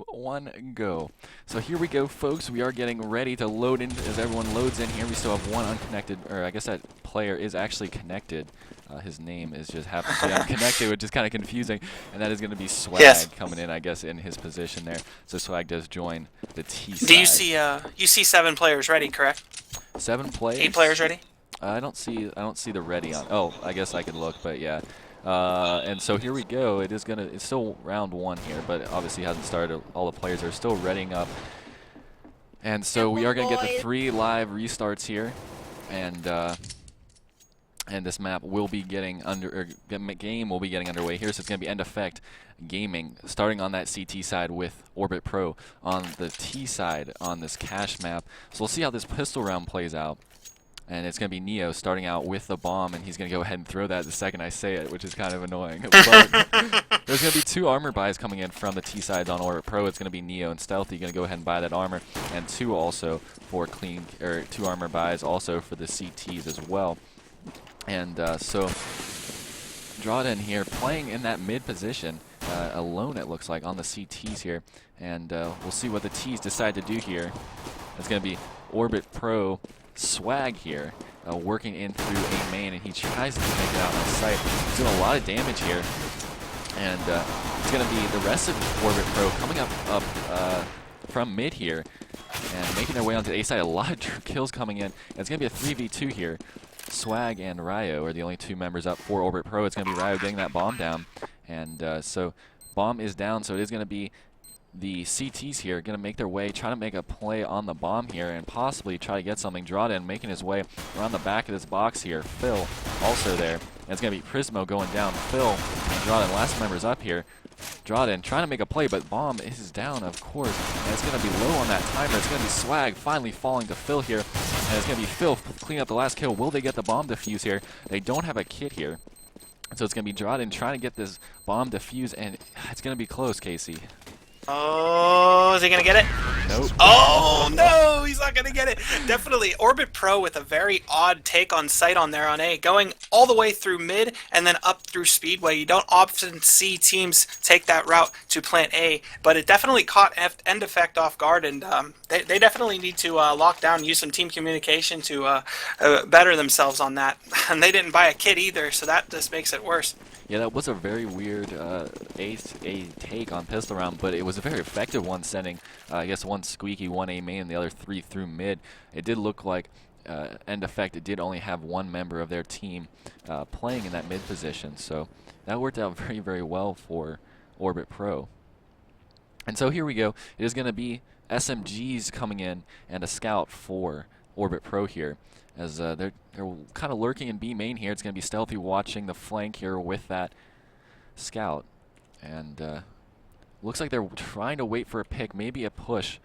1, go. So here we go, folks. We are getting ready to load in. As everyone loads in here, we still have one unconnected, or I guess that player is actually connected. His name is just happens to be unconnected, which is kind of confusing. And that is going to be Yes. Swag coming in, I guess, in his position there. So Swag does join the T Do you side. see 7 players ready, correct? 7 8 players. players ready? I don't see the ready on. Oh, I guess I could look, but yeah. And so here we go. It's still round 1 here, but obviously hasn't started. All the players are still readying up. And so we are going to get the 3 live restarts here, and this map will be getting game will be getting underway here. So it's going to be End Effect Gaming, starting on that CT side with Orbit Pro on the T side on this cache map. So we'll see how this pistol round plays out. And it's going to be Neo starting out with the bomb, and he's going to go ahead and throw that the second I say it, which is kind of annoying. But there's going to be 2 armor buys coming in from the T sides on Orbit Pro. It's going to be Neo and Stealthy going to go ahead and buy that armor, and 2 also for 2 armor buys also for the CTs as well. And so Drawden here playing in that mid position alone, it looks like, on the CTs here. And we'll see what the Ts decide to do here. It's going to be Orbit Pro Swag here, working in through A main, and he tries to make it out on sight. He's doing a lot of damage here, and it's going to be the rest of Orbit Pro coming up from mid here, and making their way onto the A side. A lot of kills coming in, and it's going to be a 3v2 here. Swag and Ryo are the only 2 members up for Orbit Pro. It's going to be Ryo getting that bomb down, and so bomb is down, so it is going to be the CTs here going to make their way, try to make a play on the bomb here, and possibly try to get something. Drawden making his way around the back of this box here. Phil also there. And it's going to be Prismo going down. Phil and Drawden, last members up here. Drawden trying to make a play, but bomb is down, of course. And it's going to be low on that timer. It's going to be Swag finally falling to Phil here. And it's going to be Phil cleaning up the last kill. Will they get the bomb defuse here? They don't have a kit here. So it's going to be Drawden trying to get this bomb defuse, and it's going to be close, Casey. Oh, is he gonna get it? Nope. Oh no, he's not gonna get it. Definitely Orbit Pro with a very odd take on sight on there on A, going all the way through mid and then up through Speedway. You don't often see teams take that route to plant A, but it definitely caught End Effect off guard, and they definitely need to lock down, use some team communication to better themselves on that. And they didn't buy a kit either, so that just makes it worse. Yeah, that was a very weird A take on pistol round, but it was a very effective one, sending, I guess, 1 squeaky, 1 A main, and the other 3 through mid. It did look like End Effect, it did only have 1 member of their team playing in that mid position, so that worked out very, very well for Orbit Pro. And so here we go. It is going to be SMGs coming in and a scout for Orbit Pro here, as they're kind of lurking in B main here. It's going to be Stealthy watching the flank here with that scout, and looks like they're trying to wait for a pick, maybe a push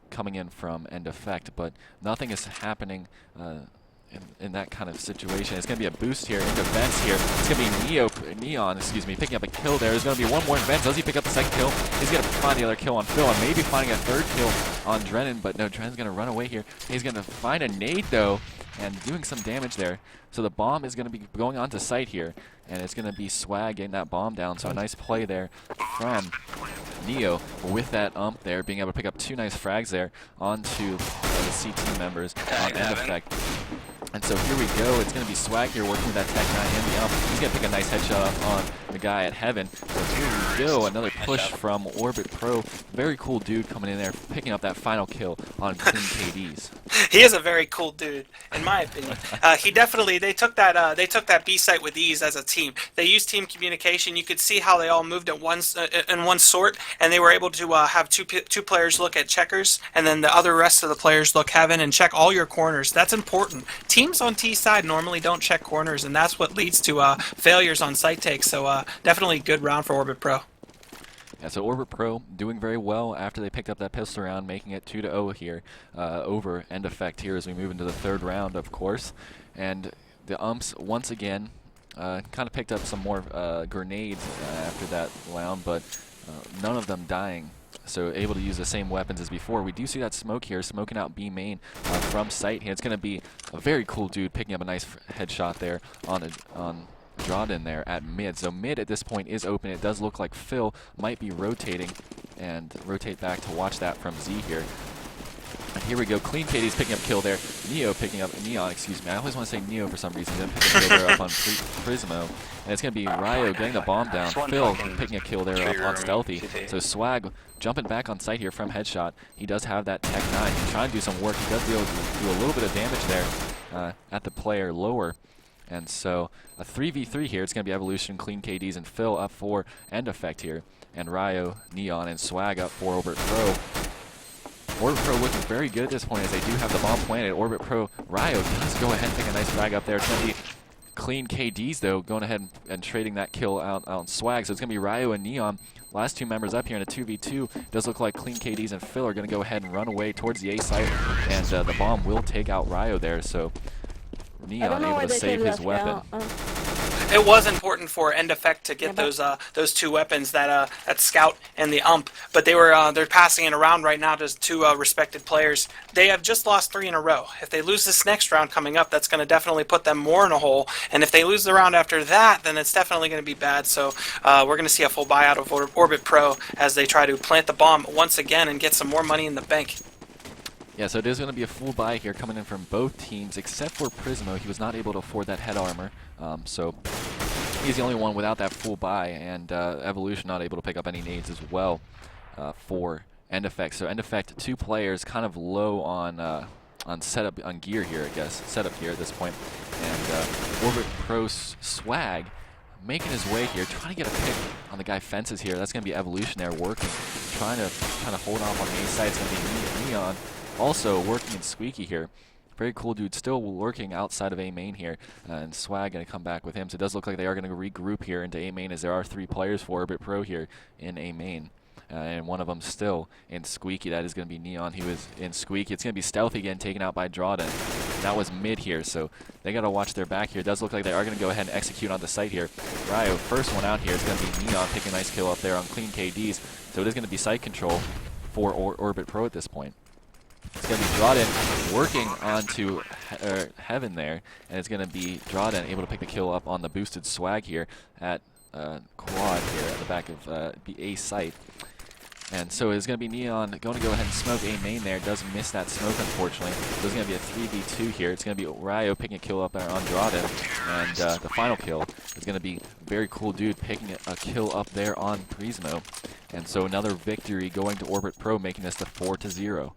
coming in from End Effect, but nothing is happening in that kind of situation. It's going to be a boost here into Vents here. It's going to be Neon, picking up a kill there. There's going to be 1 more in Vents. Does he pick up the 2nd kill? He's going to find the other kill on Phil, and maybe finding a 3rd kill on Drennan, but no, Drennan's going to run away here. He's going to find a nade, though, and doing some damage there. So the bomb is going to be going onto site here, and it's going to be Swag getting that bomb down. So a nice play there from Neo with that there, being able to pick up 2 nice frags there onto the CT members on End Effect. And so here we go. It's going to be Swag here working with that Tech 9 and the He's going to pick a nice headshot on the guy at Heaven. So here we go. Another push from Orbit Pro. Very cool dude coming in there, picking up that final kill on clean KDs. He is a very cool dude, in my opinion. They took that B site with ease as a team. They used team communication. You could see how they all moved at in one sort, and they were able to have two players look at checkers, and then the rest of the players look Heaven and check all your corners. That's important. Teams on T side normally don't check corners, and that's what leads to failures on site takes. So definitely good round for Orbit Pro. Yeah, so Orbit Pro doing very well after they picked up that pistol round, making it 2-0 here over End Effect here as we move into the 3rd round, of course. And the umps, once again, kind of picked up some more grenades after that round, but none of them dying. So able to use the same weapons as before. We do see that smoke here, smoking out B main from sight here. It's going to be a very cool dude picking up a nice headshot there on Drawden there at mid. So mid at this point is open. It does look like Phil might be rotating and rotate back to watch that from Z here. And here we go. Clean KD's picking up kill there. Neon, excuse me. I always want to say Neo for some reason. He's picking up kill there up on Prismo. And it's going to be Ryo getting the bomb down. Phil picking a kill there up on Stealthy. So Swag jumping back on site here from Headshot. He does have that Tech 9. He's trying to do some work. He does be able to do a little bit of damage there at the player lower. And so a 3v3 here. It's going to be Evolution, Clean KDs, and Phil up for End Effect here. And Ryo, Neon, and Swag up for Orbit Pro. Orbit Pro looking very good at this point as they do have the bomb planted. Orbit Pro, Ryo does go ahead and take a nice frag up there. It's going to be Clean KDs, though, going ahead and trading that kill out on Swag. So it's going to be Ryo and Neon. Last two members up here in a 2v2. Does look like Clean KDs and Phil are going to go ahead and run away towards the A site. And the bomb will take out Ryo there. So Neon able to save his weapon. It was important for End Effect to get those two weapons, that Scout and the Ump, but they're passing it around right now to two respected players. They have just lost 3 in a row. If they lose this next round coming up, that's going to definitely put them more in a hole. And if they lose the round after that, then it's definitely going to be bad. So we're going to see a full buyout of Orbit Pro as they try to plant the bomb once again and get some more money in the bank. Yeah, so it is going to be a full buy here coming in from both teams, except for Prismo. He was not able to afford that head armor, so he's the only one without that full buy, and Evolution not able to pick up any nades as well for End Effect. So End Effect, 2 players, kind of low on setup, on gear here, I guess, setup gear at this point. And Orbit Pro Swag making his way here, trying to get a pick on the guy Fences here. That's going to be Evolution there working, trying to kind of hold off on the A side. It's going to be Neon. Also working in Squeaky here. Very cool dude, still working outside of A main here, and Swag going to come back with him. So it does look like they are going to regroup here into A main, as there are 3 players for Orbit Pro here in A main. And one of them still in Squeaky. That is going to be Neon. He was in Squeaky. It's going to be Stealthy again, taken out by Drawden. That was mid here, so they got to watch their back here. It does look like they are going to go ahead and execute on the site here. Ryo, first one out here is going to be Neon, taking a nice kill up there on Clean KDs. So it is going to be site control for Orbit Pro at this point. It's going to be Drawden working onto Heaven there, and it's going to be Drawden able to pick the kill up on the boosted Swag here at Quad here at the back of the A site. And so it's going to be Neon going to go ahead and smoke A main there. Does miss that smoke, unfortunately. So it's going to be a 3v2 here. It's going to be Ryo picking a kill up there on Drawden. And the final kill is going to be very cool dude picking a kill up there on Prismo. And so another victory going to Orbit Pro, making this the 4-0.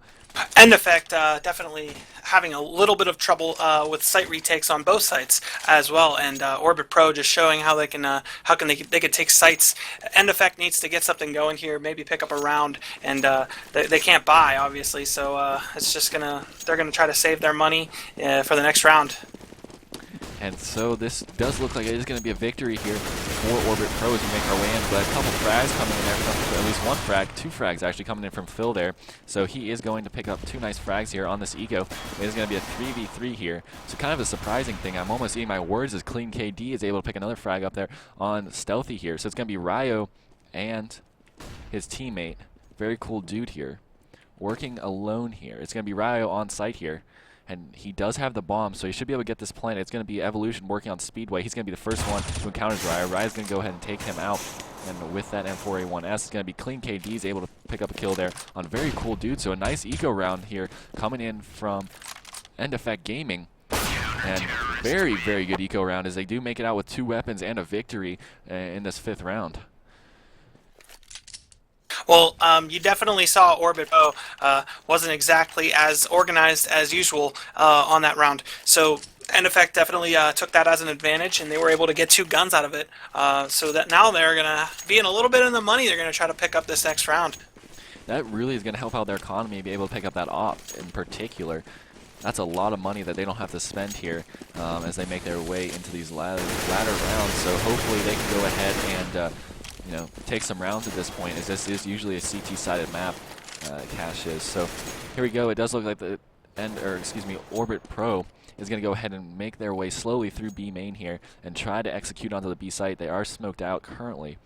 End Effect definitely having a little bit of trouble with site retakes on both sites as well, and Orbit Pro just showing how they can they could take sites. End Effect needs to get something going here, maybe pick up a round, and they can't buy obviously, so it's just they're gonna try to save their money for the next round. And so this does look like it is going to be a victory here for Orbit Pro as we make our way in. But a couple frags coming in there, from, at least one frag, 2 frags actually coming in from Phil there. So he is going to pick up 2 nice frags here on this Eco. It is going to be a 3v3 here. So kind of a surprising thing. I'm almost eating my words as Clean KD is able to pick another frag up there on Stealthy here. So it's going to be Ryo and his teammate. Very cool dude here. Working alone here. It's going to be Ryo on site here. And he does have the bomb, so he should be able to get this planted. It's going to be Evolution working on Speedway. He's going to be the first one to encounter Ryo. Ryo's going to go ahead and take him out. And with that M4A1S, it's going to be Clean KD's able to pick up a kill there on very cool dude. So a nice eco round here coming in from End Effect Gaming. And very, very good eco round as they do make it out with 2 weapons and a victory in this 5th round. Well, you definitely saw Orbit Pro wasn't exactly as organized as usual on that round. So End Effect definitely took that as an advantage, and they were able to get 2 guns out of it. So that now they're going to be in a little bit of the money. They're going to try to pick up this next round. That really is going to help out their economy, be able to pick up that op in particular. That's a lot of money that they don't have to spend here as they make their way into these latter rounds. So hopefully they can go ahead and you know, take some rounds at this point, as this is usually a CT-sided map, Cache is. So here we go. It does look like the Orbit Pro is going to go ahead and make their way slowly through B main here and try to execute onto the B site. They are smoked out currently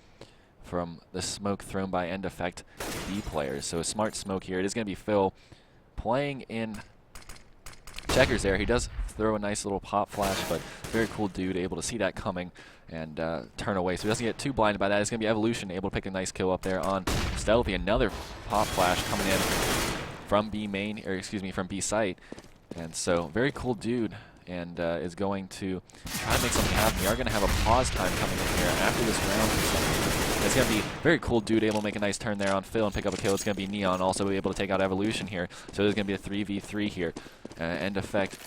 from the smoke thrown by End Effect B players. So a smart smoke here. It is going to be Phil playing in checkers there. He does throw a nice little pop flash, but very cool dude, able to see that coming and turn away. So he doesn't get too blinded by that. It's going to be Evolution able to pick a nice kill up there on Stealthy. Another pop flash coming in from B main, or excuse me, from B site. And so very cool dude, and is going to try to make something happen. We are going to have a pause time coming in here after this round. It's going to be very cool dude able to make a nice turn there on Phil and pick up a kill. It's going to be Neon also able to take out Evolution here. So there's going to be a 3v3 here. End Effect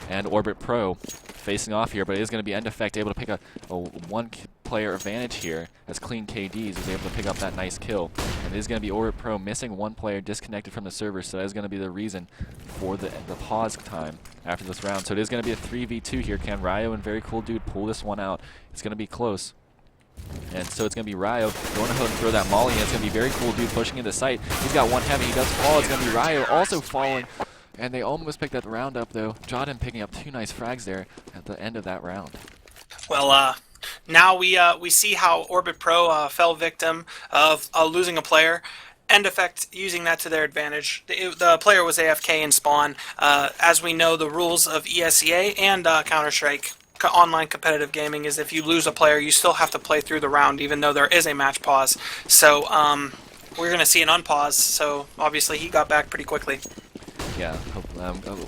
and Orbit Pro facing off here, but it is going to be End Effect able to pick a one-player advantage here as Clean KDs is able to pick up that nice kill. And it is going to be Orbit Pro missing one player disconnected from the server, so that is going to be the reason for the pause time after this round. So it is going to be a 3v2 here. Can Ryo and very cool dude pull this one out? It's going to be close. And so it's going to be Ryo going ahead and throw that molly, and it's going to be very cool dude pushing into sight. He's got one heavy, he does fall. It's going to be Ryo also falling. And they almost picked that round up, though. Jordan picking up 2 nice frags there at the end of that round. Well, now we see how Orbit Pro fell victim of losing a player. End Effect using that to their advantage. The player was AFK in spawn. As we know, the rules of ESEA and Counter-Strike online competitive gaming is if you lose a player, you still have to play through the round, even though there is a match pause. So we're going to see an unpause. So obviously he got back pretty quickly. Yeah,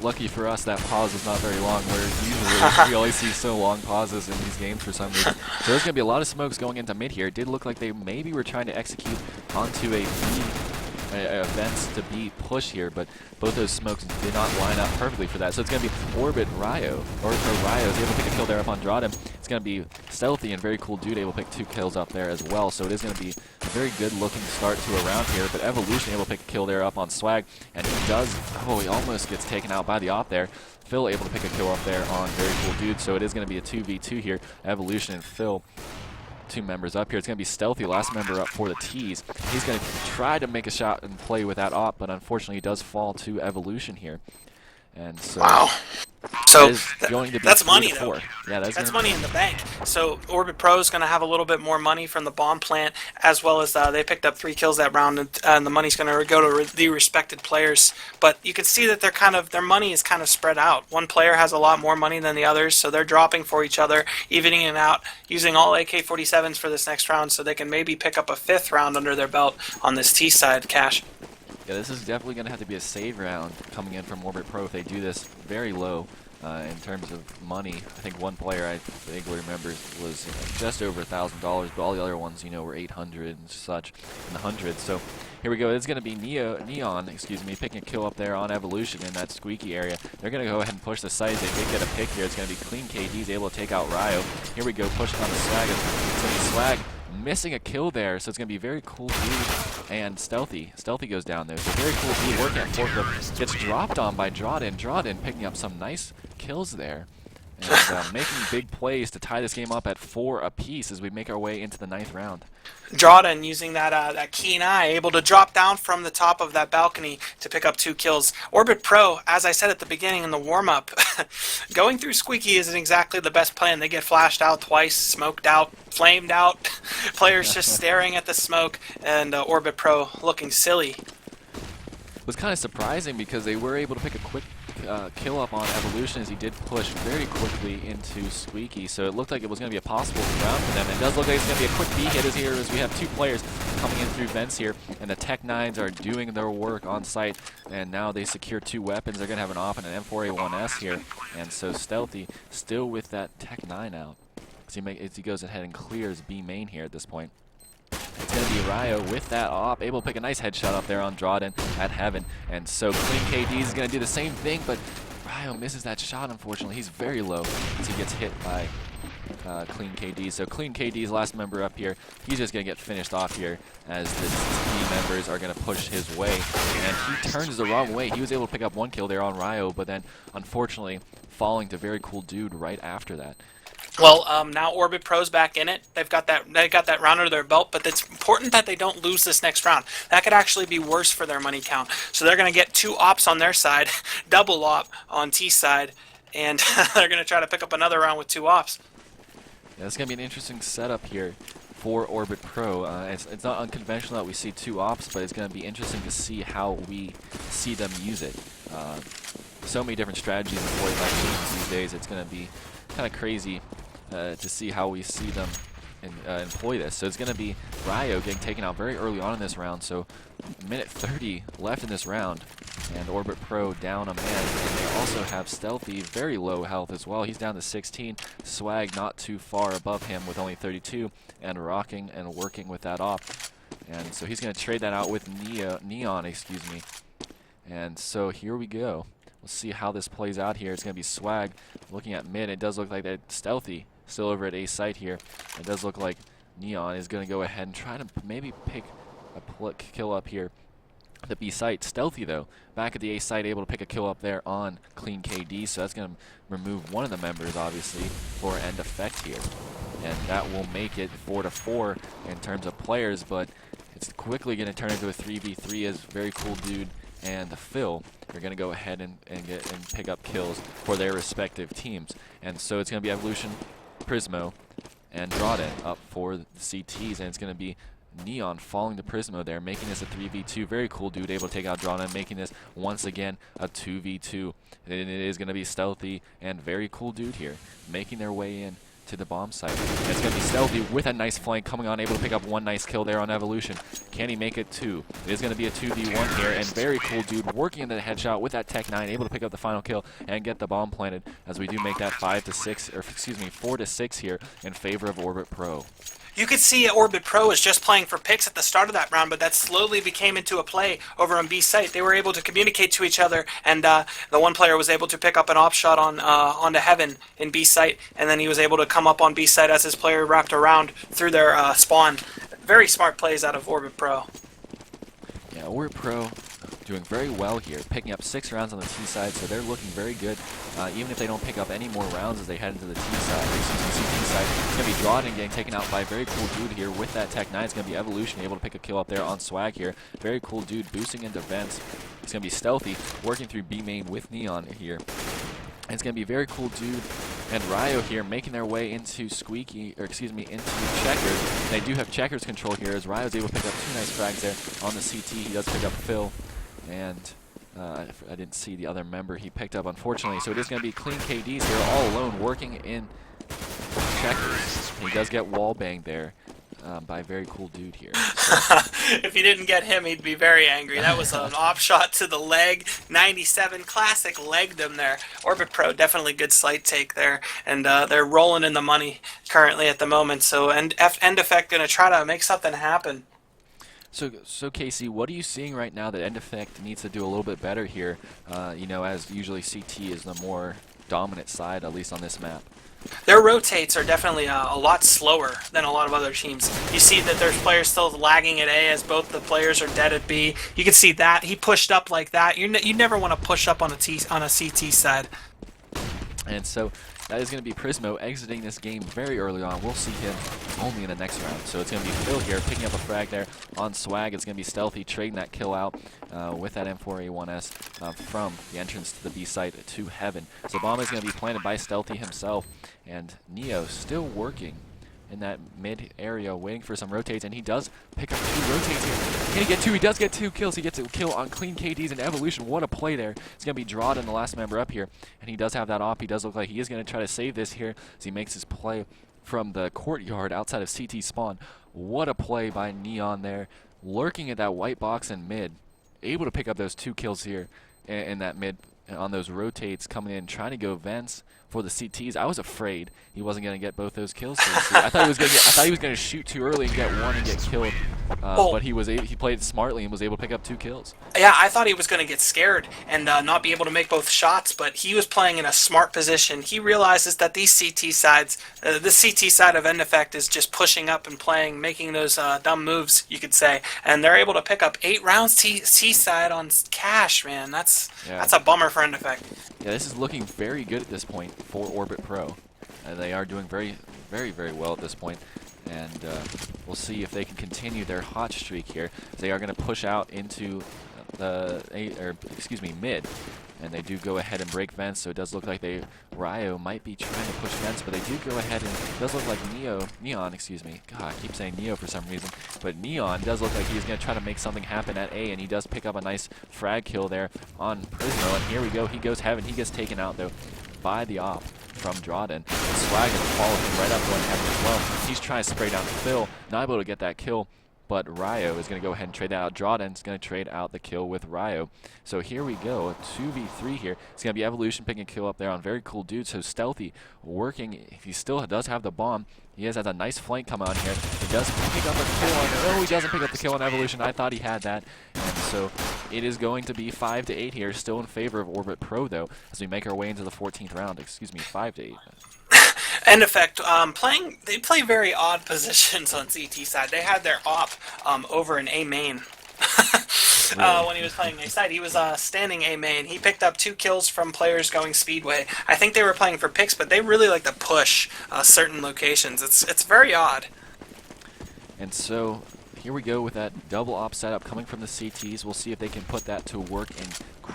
lucky for us that pause is not very long, where usually we always see so long pauses in these games for some reason. So there's going to be a lot of smokes going into mid here. It did look like they maybe were trying to execute onto a events to be push here, but both those smokes did not line up perfectly for that. So it's going to be Orbit Ryo, or Ryo is able to pick a kill there up on Drodin. It's going to be Stealthy and very cool dude able to pick 2 kills up there as well. So it is going to be a very good looking start to a round here, but Evolution able to pick a kill there up on Swag, and he does, he almost gets taken out by the op there. Phil able to pick a kill up there on very cool dude, so it is going to be a 2v2 here. Evolution and Phil, 2 members up here. It's going to be Stealthy, last member up for the T's. He's going to try to make a shot and play with that op, but unfortunately he does fall to Evolution here. And so wow. So going to be that's money, though. Yeah, that's money in the bank. So Orbit Pro is going to have a little bit more money from the bomb plant, as well as they picked up 3 kills that round, and the money's going to go to the respected players. But you can see that their money is kind of spread out. One player has a lot more money than the others, so they're dropping for each other, evening it out, using all AK-47s for this next round, so they can maybe pick up a 5th round under their belt on this T side. Cash. Yeah, this is definitely going to have to be a save round coming in from Orbit Pro if they do this very low in terms of money. I think one player I vaguely remember was just over $1,000, but all the other ones, were 800 and such in the hundreds. So here we go. It's going to be Neon, picking a kill up there on Evolution in that squeaky area. They're going to go ahead and push the site. They did get a pick here. It's going to be Clean KD's able to take out Ryo. Here we go, pushing on the Swag. It's going to be Swag missing a kill there, so it's going to be very cool dude and Stealthy. Stealthy goes down there, so very cool dude working at Forklift. Gets dropped on by Drodin. Drodin picking up some nice kills there. And making big plays to tie this game up at 4 apiece as we make our way into the 9th round. Drodin using that keen eye, able to drop down from the top of that balcony to pick up 2 kills. Orbit Pro, as I said at the beginning in the warm-up, going through Squeaky isn't exactly the best plan. They get flashed out twice, smoked out, flamed out, players just staring at the smoke, and Orbit Pro looking silly. It was kind of surprising because they were able to pick a quick kill up on Evolution as he did push very quickly into Squeaky, so it looked like it was going to be a possible round for them. It does look like it's going to be a quick B hit here as we have 2 players coming in through vents here, and the Tech-9s are doing their work on site, and now they secure 2 weapons. They're going to have an AWP and an M4A1S here, and so Stealthy still with that Tech-9 out as he goes ahead and clears B main here at this point. It's going to be Ryo with that op, able to pick a nice headshot up there on Drodin at Heaven. And so Clean KD is going to do the same thing, but Ryo misses that shot, unfortunately. He's very low as he gets hit by Clean KD. So Clean KD's last member up here, he's just going to get finished off here as the team members are going to push his way. And he turns the wrong way. He was able to pick up 1 kill there on Ryo, but then unfortunately falling to very cool dude right after that. Well, now Orbit Pro's back in it. They got that round under their belt, but it's important that they don't lose this next round. That could actually be worse for their money count. So they're going to get 2 ops on their side, double op on T side, and they're going to try to pick up another round with 2 ops. Yeah, it's going to be an interesting setup here for Orbit Pro. It's not unconventional that we see two ops, but it's going to be interesting to see how we see them use it. So many different strategies employed by teams these days. It's going to be kind of crazy to see how we see them employ this. So it's going to be Ryo getting taken out very early on in this round. So minute 30 left in this round, and Orbit Pro down a man. And they also have Stealthy, very low health as well. He's down to 16. Swag not too far above him with only 32, and rocking and working with that op. And so he's going to trade that out with Neon, excuse me. And so here we go. We'll see how this plays out here. It's going to be Swag looking at mid. It does look like that Stealthy still over at A site here. It does look like Neon is going to go ahead and try to maybe pick a kill up here at the B site. Stealthy, though, back at the A site, able to pick a kill up there on Clean KD. So that's going to remove one of the members, obviously, for End Effect here. And that will make it 4-4 in terms of players, but it's quickly going to turn into a 3v3 as Very Cool Dude and the Phil are going to go ahead and pick up kills for their respective teams. And so it's going to be Evolution, Prismo, and Drawden up for the CTs, and it's going to be Neon falling to Prismo there, making this a 3v2. Very Cool Dude able to take out Drawden, making this once again a 2v2. And it is going to be Stealthy and Very Cool Dude here, making their way in to the bomb site. And it's going to be Stealthy with a nice flank coming on, able to pick up one nice kill there on Evolution. Can he make it two? It is going to be a 2v1 here, and Very Cool Dude working into the headshot with that Tech 9, able to pick up the final kill and get the bomb planted as we do make that 4-6 here in favor of Orbit Pro. You could see Orbit Pro was just playing for picks at the start of that round, but that slowly became into a play over on B site. They were able to communicate to each other, and the one player was able to pick up an op shot on onto Heaven in B site, and then he was able to come up on B site as his player wrapped around through their spawn. Very smart plays out of Orbit Pro. Yeah, Orbit Pro doing very well here, picking up 6 rounds on the T side, so they're looking very good. Even if they don't pick up any more rounds as they head into the T side, CT side, it's going to be Drawden getting taken out by Very Cool Dude here with that Tech 9. It's going to be Evolution able to pick a kill up there on Swag here. Very Cool Dude boosting into vents. It's going to be Stealthy working through B main with Neon here. And it's going to be Very Cool Dude and Ryo here making their way into into Checkers. They do have Checkers control here as Ryo's able to pick up 2 nice frags there on the CT. He does pick up Phil. And I didn't see the other member he picked up, unfortunately. So it is going to be Clean KDs here all alone working in Checkers. He does get wall banged there by Very Cool Dude here. If he didn't get him, he'd be very angry. That was an op shot to the leg. 97 classic legged him there. Orbit Pro, definitely good slight take there. And they're rolling in the money currently at the moment. So End Effect going to try to make something happen. So Casey, what are you seeing right now that End Effect needs to do a little bit better here? You know, as usually CT is the more dominant side, at least on this map. Their rotates are definitely a lot slower than a lot of other teams. You see that there's players still lagging at A as both the players are dead at B. You can see that he pushed up like that. You never want to push up on a CT side. And so that is going to be Prismo exiting this game very early on. We'll see him only in the next round. So it's going to be Phil here picking up a frag there on Swag. It's going to be Stealthy trading that kill out with that M4A1S from the entrance to the B site to Heaven. So bomb is going to be planted by Stealthy himself. And Neo still working in that mid area waiting for some rotates, and he does pick up 2 rotates here. Can he get 2? He does get 2 kills. He gets a kill on Clean KDs and Evolution. What a play there. It's going to be Drawden, the last member up here, and he does have that op. He does look like he is going to try to save this here as he makes his play from the courtyard outside of CT spawn. What a play by Neon there, lurking at that white box in mid, able to pick up those 2 kills here in that mid on those rotates, coming in, trying to go vents for the CTs. I was afraid he wasn't going to get both those kills. I thought he was going to shoot too early and get one and get killed. But he played smartly and was able to pick up 2 kills. Yeah, I thought he was going to get scared and not be able to make both shots, but he was playing in a smart position. He realizes that these CT sides, the CT side of End Effect is just pushing up and playing, making those dumb moves, you could say, and they're able to pick up 8 rounds T side on cash, man. That's a bummer for End Effect. Yeah, this is looking very good at this point for Orbit Pro. They are doing very, very, very well at this point. And we'll see if they can continue their hot streak here. They are going to push out into mid. and they do go ahead and break vents, so it does look like Ryo might be trying to push vents, but they do go ahead and it does look like Neon, excuse me. God, I keep saying Neo for some reason, but Neon does look like he's going to try to make something happen at A, and he does pick up a nice frag kill there on Prismo, and here we go. He goes heaven. He gets taken out though by the op from Drawden. Swag going to follow him right up going heaven as well. He's trying to spray down Phil, not able to get that kill, but Ryo is going to go ahead and trade that out. Drawden's going to trade out the kill with Ryo. So here we go, a 2v3 here. It's going to be Evolution picking a kill up there on Very Cool Dude. So Stealthy working. He still does have the bomb. He has a nice flank come on here. He does pick up a kill on, no, he doesn't pick up the kill on Evolution. I thought he had that. And so it is going to be 5-8 here, still in favor of Orbit Pro though, as we make our way into the 14th round. Excuse me, 5-8. End effect, they play very odd positions on ZT side. They had their op over in A main. When he was playing A side, he was standing A main. He picked up 2 kills from players going Speedway. I think they were playing for picks, but they really like to push certain locations. It's very odd. And so here we go with that double op setup coming from the CTs. We'll see if they can put that to work and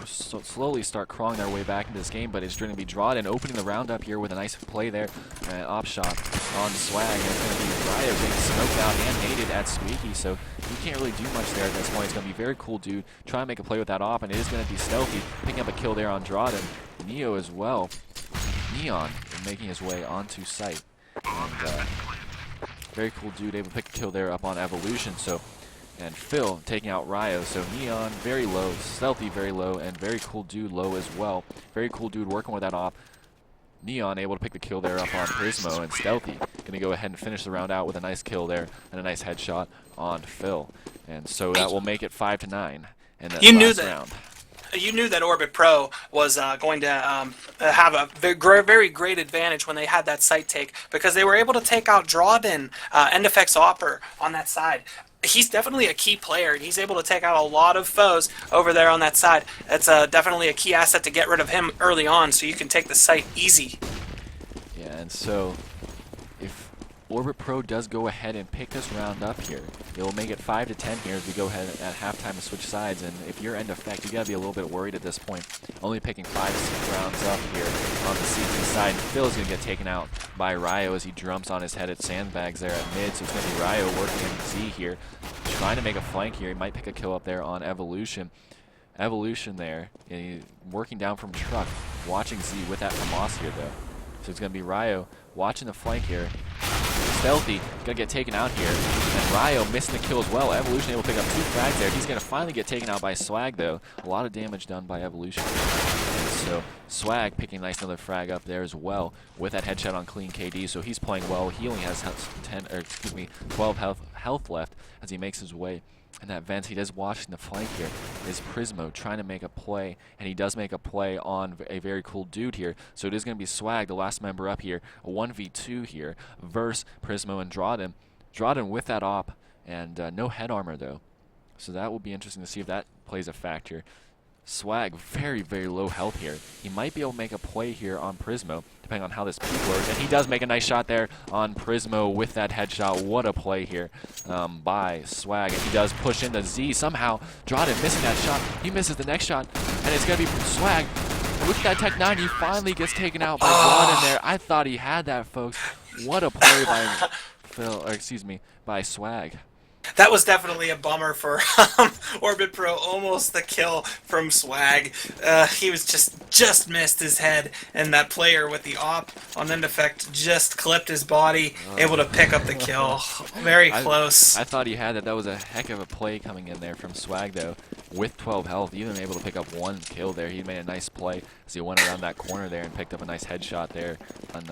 slowly start crawling their way back into this game, but it's going to be Drawden opening the round up here with a nice play there. Op shot on Swag, and it's going to be Ryo getting smoked out and naded at Squeaky, so he can't really do much there at this point. It's going to be Very Cool Dude trying to make a play with that op, and it is going to be Stealthy picking up a kill there on Drawden. Neo as well. Neon making his way onto site. And, Very Cool Dude able to pick a kill there up on Evolution, and Phil taking out Ryo, so Neon very low, Stealthy very low, and Very Cool Dude low as well. Very Cool Dude working with that op. Neon able to pick the kill there up on Prismo, and Stealthy going to go ahead and finish the round out with a nice kill there and a nice headshot on Phil. And so that will make it 5-9 in that last round. You knew that Orbit Pro was going to have a very great advantage when they had that site take, because they were able to take out Drawden, End Effects Opper on that side. He's definitely a key player, and he's able to take out a lot of foes over there on that side. That's definitely a key asset to get rid of him early on, so you can take the site easy. Yeah, and so if Orbit Pro does go ahead and pick this round up here, it'll make it 5-10 here as we go ahead at halftime to switch sides. And if you're End Effect, you gotta be a little bit worried at this point. Only picking 5-6 rounds up here on the CT side. And Phil's gonna get taken out by Ryo as he drumps on his head at Sandbags there at mid. So it's gonna be Ryo working in Z here, trying to make a flank here. He might pick a kill up there on Evolution. Evolution there, and working down from truck, watching Z with that Famas here though. So it's gonna be Ryo watching the flank here. Stealthy gonna get taken out here, and Ryo missing the kill as well. Evolution able to pick up 2 frags there. He's gonna finally get taken out by Swag though. A lot of damage done by Evolution. And so Swag picking a nice another frag up there as well with that headshot on Clean KD. So he's playing well. He only has 12 health left as he makes his way. And that vent, he does watching the flank here, is Prismo trying to make a play, and he does make a play on a Very Cool Dude here. So it is going to be Swag, the last member up here, a 1v2 here, versus Prismo and Drawden. Drawden with that op, and no head armor though. So that will be interesting to see if that plays a factor. Swag, very, very low health here. He might be able to make a play here on Prismo, depending on how this peak works. And he does make a nice shot there on Prismo with that headshot. What a play here by Swag. And he does push into Z. Somehow, Drawden missing that shot. He misses the next shot, and it's going to be Swag. Look at that Tech 9. He finally gets taken out by Drawden there. I thought he had that, folks. What a play by by Swag. That was definitely a bummer for Orbit Pro. Almost the kill from Swag. He was just missed his head, and that player with the op on End Effect just clipped his body, able to pick up the kill. Very close. I thought he had that. That was a heck of a play coming in there from Swag, though, with 12 health, even able to pick up 1 kill there. He made a nice play as he went around that corner there and picked up a nice headshot there on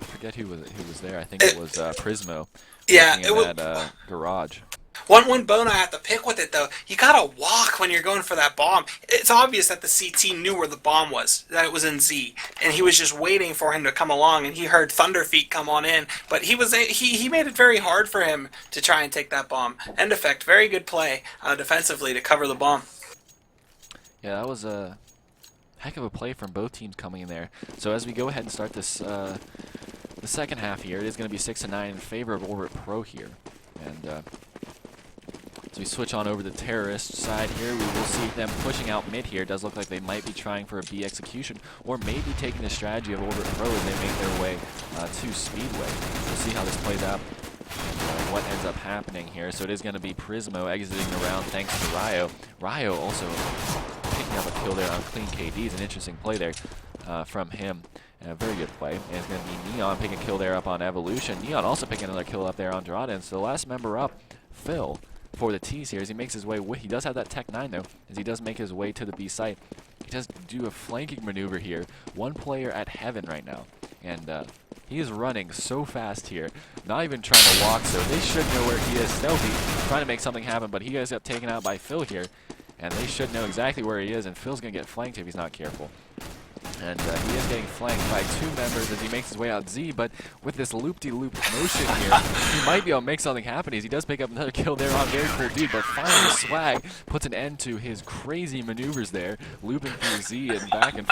I forget who was there. I think it was Prismo. Yeah, it was that garage. One bone I have to pick with it though. You gotta walk when you're going for that bomb. It's obvious that the CT knew where the bomb was, that it was in Z, and he was just waiting for him to come along. And he heard Thunderfeet come on in, but he made it very hard for him to try and take that bomb. End Effect, very good play defensively to cover the bomb. Yeah, that was a heck of a play from both teams coming in there. So as we go ahead and start this. The second half here, it is going to be 6-9 in favor of Orbit Pro here. And As we switch on over the terrorist side here, we will see them pushing out mid here. It does look like they might be trying for a B execution, or maybe taking the strategy of Orbit Pro as they make their way to Speedway. We'll see how this plays out and what ends up happening here. So it is going to be Prismo exiting the round thanks to Ryo. Ryo also picking up a kill there on Clean KDs. An interesting play there from him. A very good play. And it's going to be Neon picking a kill there up on Evolution. Neon also picking another kill up there on Drawden. So the last member up, Phil, for the T's here as he makes his way. He does have that Tech 9 though, as he does make his way to the B site. He does do a flanking maneuver here. One player at Heaven right now, and he is running so fast here, not even trying to walk, so they should know where he is. Stealthy, trying to make something happen, but he guys got taken out by Phil here, and they should know exactly where he is, and Phil's going to get flanked if he's not careful. And he is getting flanked by 2 members as he makes his way out Z, but with this loop-de-loop motion here, he might be able to make something happen as he does pick up another kill there on Very Cool Dude, but finally Swag puts an end to his crazy maneuvers there, looping through Z and back and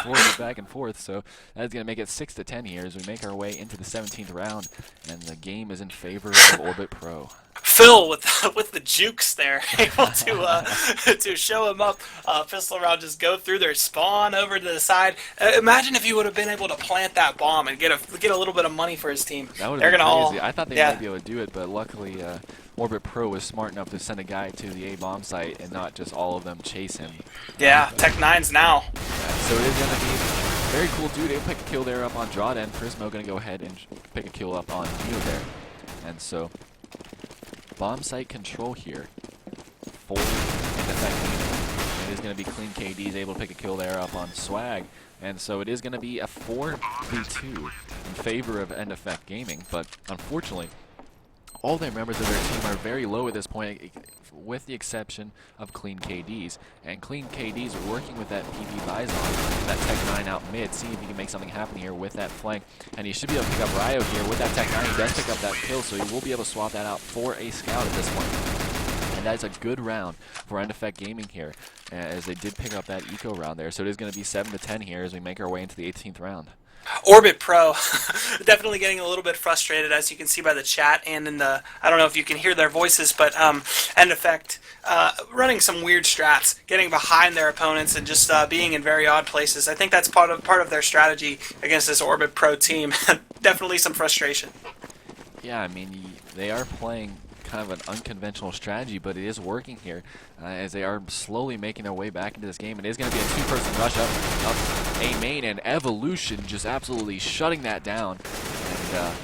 forth, so that's going to make it 6-10 here as we make our way into the 17th round, and the game is in favor of Orbit Pro. Phil with the jukes there, able to show him up. Pistol round, just go through their spawn over to the side. Imagine if he would have been able to plant that bomb and get a little bit of money for his team. That would have been crazy. I thought they might be able to do it, but luckily Orbit Pro was smart enough to send a guy to the A bomb site and not just all of them chase him. Yeah, Tech 9's now. Yeah, so it is going to be Very Cool Dude. They'll pick a kill there up on Drawden. Prismo going to go ahead and pick a kill up on Neo there, and so. Bomb site control here for NFX. It is going to be Clean KD's able to pick a kill there up on Swag. And so it is going to be a 4v2 in favor of NFX Gaming. But unfortunately, all the members of their team are very low at this point, with the exception of Clean KD's. And Clean KD's working with that PP Bison, that Tech 9 out mid, see if he can make something happen here with that flank. And he should be able to pick up Ryo here with that Tech 9. He does pick up that kill, so he will be able to swap that out for a scout at this point. And that is a good round for NFX Gaming here, as they did pick up that eco round there. So it is going to be 7-10 here as we make our way into the 18th round. Orbit Pro definitely getting a little bit frustrated, as you can see by the chat and in the, I don't know if you can hear their voices, but NFX running some weird strats, getting behind their opponents and just being in very odd places. I think that's part of their strategy against this Orbit Pro team. Definitely some frustration. Yeah, I mean, they are playing kind of an unconventional strategy, but it is working here as they are slowly making their way back into this game. It is going to be a 2-person rush up A main, and Evolution just absolutely shutting that down. And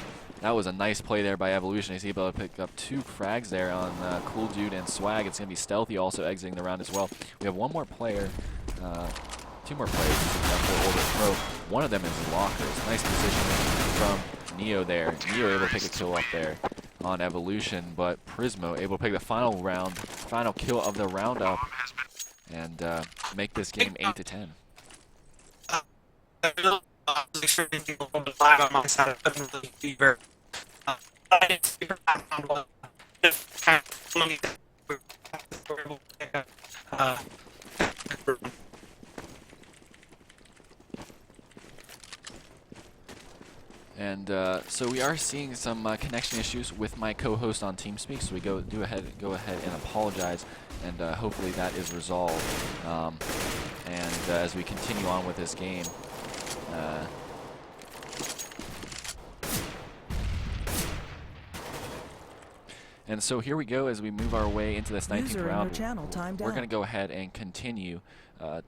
that was a nice play there by Evolution. He's able to pick up 2 frags there on Cool Dude and Swag. It's going to be Stealthy also exiting the round as well. We have one more player, 2 more players for Orbit Pro. One of them is Lockers. Nice positioning from Neo there. Neo able to pick a kill up there on Evolution, but Prismo able to pick the final kill of the roundup, and make this game 8-10. And so we are seeing some connection issues with my co-host on TeamSpeak, so we go ahead and apologize, and hopefully that is resolved. And as we continue on with this game, and so here we go as we move our way into this 19th round. We're going to go ahead and continue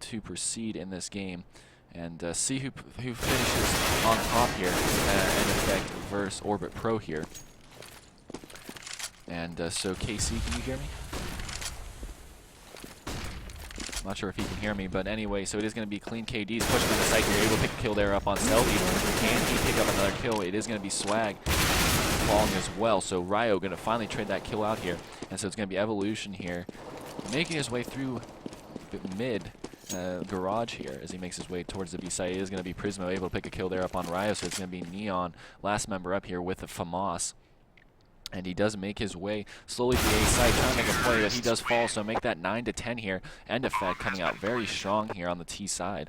to proceed in this game. And see who finishes on top here, NFX versus Orbit Pro here. And so KC, can you hear me? I'm not sure if he can hear me, but anyway, so it is going to be Clean KD's pushing to the site here, able to pick a kill there up on Stealthy. Can he pick up another kill? It is going to be Swag falling as well, so Ryo going to finally trade that kill out here. And so it's going to be Evolution here, making his way through mid garage here as he makes his way towards the B site. It is going to be Prismo able to pick a kill there up on Ryo, so it's going to be Neon, last member up here with the FAMAS. And he does make his way slowly to the A side, trying to make a play, but he does fall, so make that 9-10 here. NFX coming out very strong here on the T side.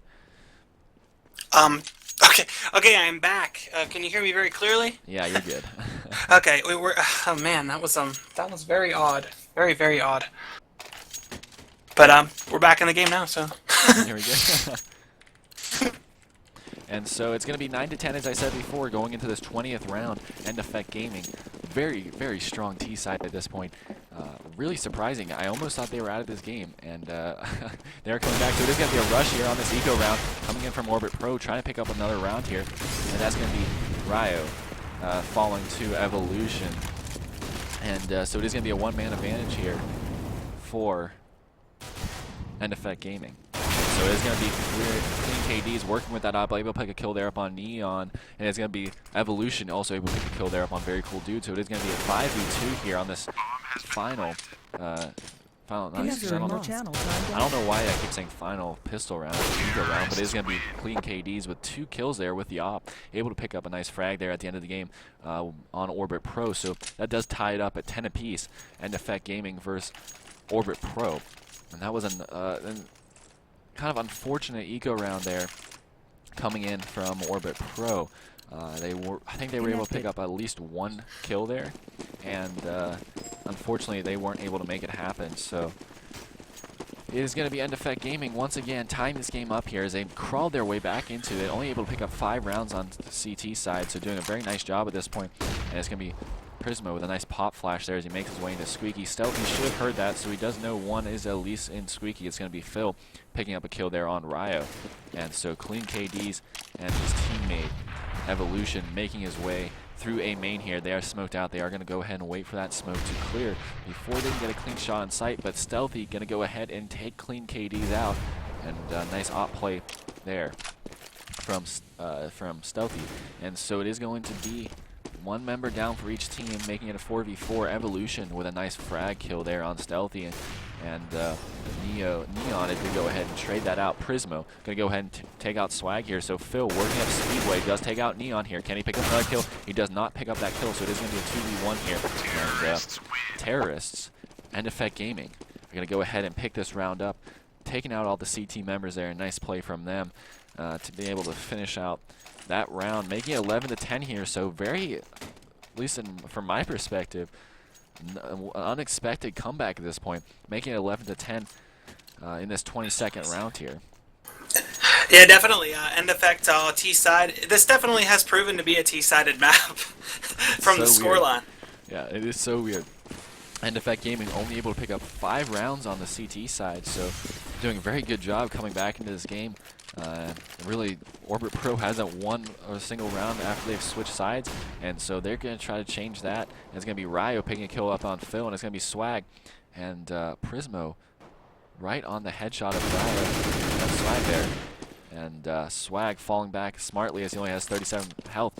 Okay, I'm back. Can you hear me very clearly? Yeah, you're good. Okay, oh man, that was very odd. Very, very odd. But we're back in the game now, so. Here we go. And so it's going to be 9-10, as I said before, going into this 20th round. End Effect Gaming, very, very strong T side at this point. Really surprising. I almost thought they were out of this game, and they're coming back. So it is going to be a rush here on this eco round, coming in from Orbit Pro, trying to pick up another round here, and that's going to be Ryo falling to Evolution. And so it is going to be a one-man advantage here for End Effect Gaming. So it's going to be Clean KDs working with that op, able to pick a kill there up on Neon, and it's going to be Evolution also able to pick a kill there up on Very Cool Dude. So it is going to be a 5v2 here on this final nice gentlemen. I don't know why I keep saying final pistol round, eco round, but it is going to be Clean KDs with 2 kills there with the op, able to pick up a nice frag there at the end of the game on Orbit Pro. So that does tie it up at 10 apiece. End Effect Gaming versus Orbit Pro, and that was an kind of unfortunate eco round there coming in from Orbit Pro. I think they were able to pick up at least 1 kill there, and unfortunately they weren't able to make it happen. So it is going to be End Effect Gaming once again tying this game up here as they crawled their way back into it, only able to pick up 5 rounds on the CT side, so doing a very nice job at this point. And it's going to be Prismo with a nice pop flash there as he makes his way into Squeaky. Stealthy should have heard that, so he does know one is at least in Squeaky. It's going to be Phil picking up a kill there on Ryo. And so Clean KDs and his teammate Evolution making his way through A main here. They are smoked out. They are going to go ahead and wait for that smoke to clear before they can get a clean shot on sight, but Stealthy going to go ahead and take Clean KDs out. And nice op play there from Stealthy. And so it is going to be 1 member down for each team, making it a 4v4. Evolution with a nice frag kill there on Stealthy, and Neon is going to go ahead and trade that out. Prismo going to go ahead and take out Swag here. So Phil working up Speedway does take out Neon here. Can he pick up another kill? He does not pick up that kill, so it is going to be a 2v1 here. And Terrorists, End Effect Gaming, are going to go ahead and pick this round up, taking out all the CT members there. Nice play from them to be able to finish out that round, making it 11-10 here. So very, at least from my perspective, an unexpected comeback at this point, making it 11-10 in this 22nd round here. Yeah, definitely. End Effect T side. This definitely has proven to be a T-sided map from the scoreline. Yeah, it is so weird. End Effect Gaming only able to pick up 5 rounds on the CT side, so doing a very good job coming back into this game. Really, Orbit Pro hasn't won a single round after they've switched sides, and so they're going to try to change that. And it's going to be Ryo picking a kill up on Phil, and it's going to be Swag and Prismo right on the headshot of Ryo. That's Swag there. And Swag falling back smartly as he only has 37 health.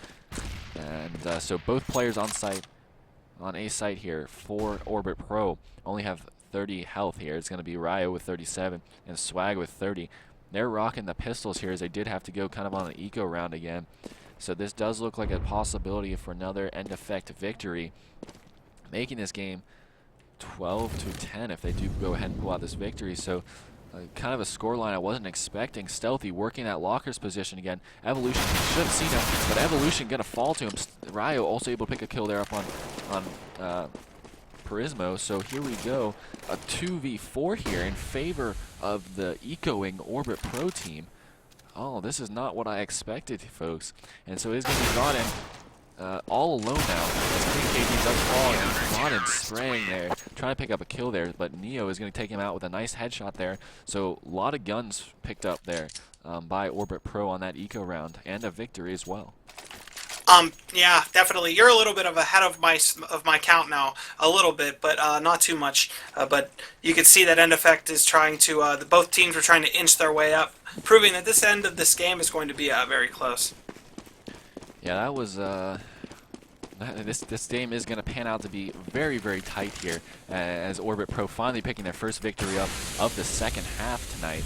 And so both players on site, on A site here for Orbit Pro, only have 30 health here. It's going to be Ryo with 37 and Swag with 30. They're rocking the pistols here as they did have to go kind of on an eco round again. So this does look like a possibility for another End Effect victory, making this game 12-10 if they do go ahead and pull out this victory. So kind of a scoreline I wasn't expecting. Stealthy working that Locker's position again. Evolution should have seen him, but Evolution going to fall to him. Ryo also able to pick a kill there up on Prismo. So here we go, a 2v4 here in favor of the ecoing Orbit Pro team. Oh, this is not what I expected, folks. And so he's going to be brought in all alone now. As Clean KD does fall, and brought in spraying there, trying to pick up a kill there, but Neo is going to take him out with a nice headshot there. So a lot of guns picked up there by Orbit Pro on that eco round, and a victory as well. Yeah, definitely. You're a little bit ahead of my count now, a little bit, but not too much. But you can see that End Effect is trying to. Both teams are trying to inch their way up, proving that this end of this game is going to be very close. Yeah, that was. This game is going to pan out to be very, very tight here, as Orbit Pro finally picking their first victory up of the second half tonight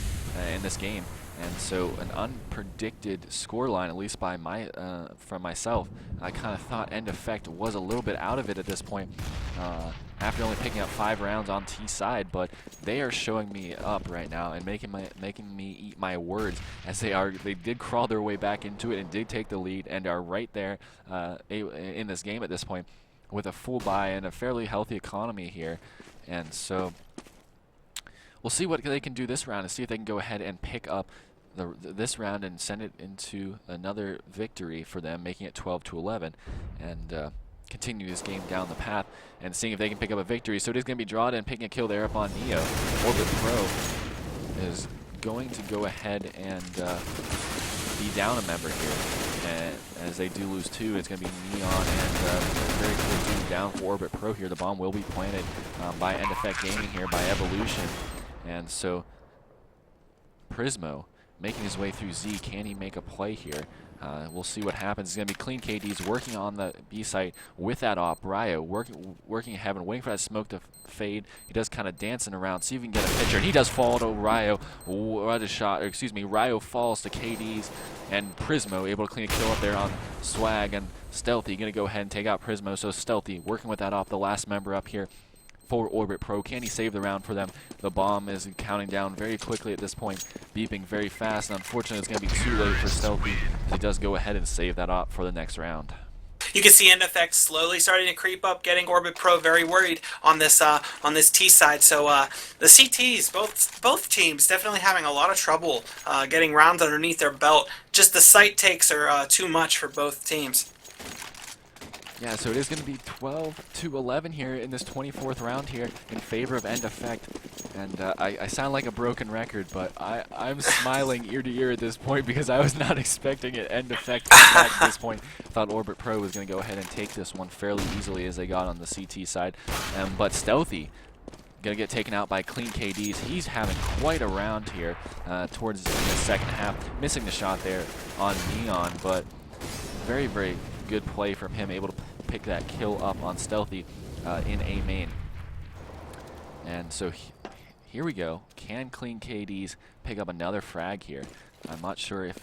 in this game. And so an unpredicted scoreline, at least by from myself. I kind of thought End Effect was a little bit out of it at this point after only picking up 5 rounds on T side, but they are showing me up right now and making me eat my words, as they did crawl their way back into it and did take the lead and are right there in this game at this point with a full buy and a fairly healthy economy here. And so we'll see what they can do this round and see if they can go ahead and pick up this round and send it into another victory for them, making it 12-11, and continue this game down the path and seeing if they can pick up a victory. So it is going to be Drawden picking a kill there up on Neo. Orbit Pro is going to go ahead and be down a member here. And as they do lose 2, it's going to be Neon and very cool team down for Orbit Pro here. The bomb will be planted by End Effect Gaming here, by Evolution. And so Prismo making his way through Z. Can he make a play here? We'll see what happens. It's going to be Clean KDs working on the B site with that op. Ryo working heaven, waiting for that smoke to fade. He does kind of dancing around, see if he can get a picture. And he does fall to Ryo. What a shot. Or excuse me, Ryo falls to KDs. And Prismo able to clean a kill up there on Swag. And Stealthy going to go ahead and take out Prismo. So Stealthy working with that op, the last member up here for Orbit Pro. Can he save the round for them? The bomb is counting down very quickly at this point, beeping very fast, and unfortunately it's going to be too late for Stealthy as he does go ahead and save that op for the next round. You can see End Effect slowly starting to creep up, getting Orbit Pro very worried on this T side. So the CTs, both teams, definitely having a lot of trouble getting rounds underneath their belt. Just the site takes are too much for both teams. Yeah, so it is going to be 12-11 here in this 24th round here in favor of End Effect. And I sound like a broken record, but I'm smiling ear to ear at this point because I was not expecting an End Effect comeback at this point. I thought Orbit Pro was going to go ahead and take this one fairly easily as they got on the CT side. But Stealthy going to get taken out by Clean KDs. He's having quite a round here towards the second half. Missing the shot there on Neon, but very, very good play from him, able to pick that kill up on Stealthy in A main. And so here we go. Can Clean KDs pick up another frag here? I'm not sure if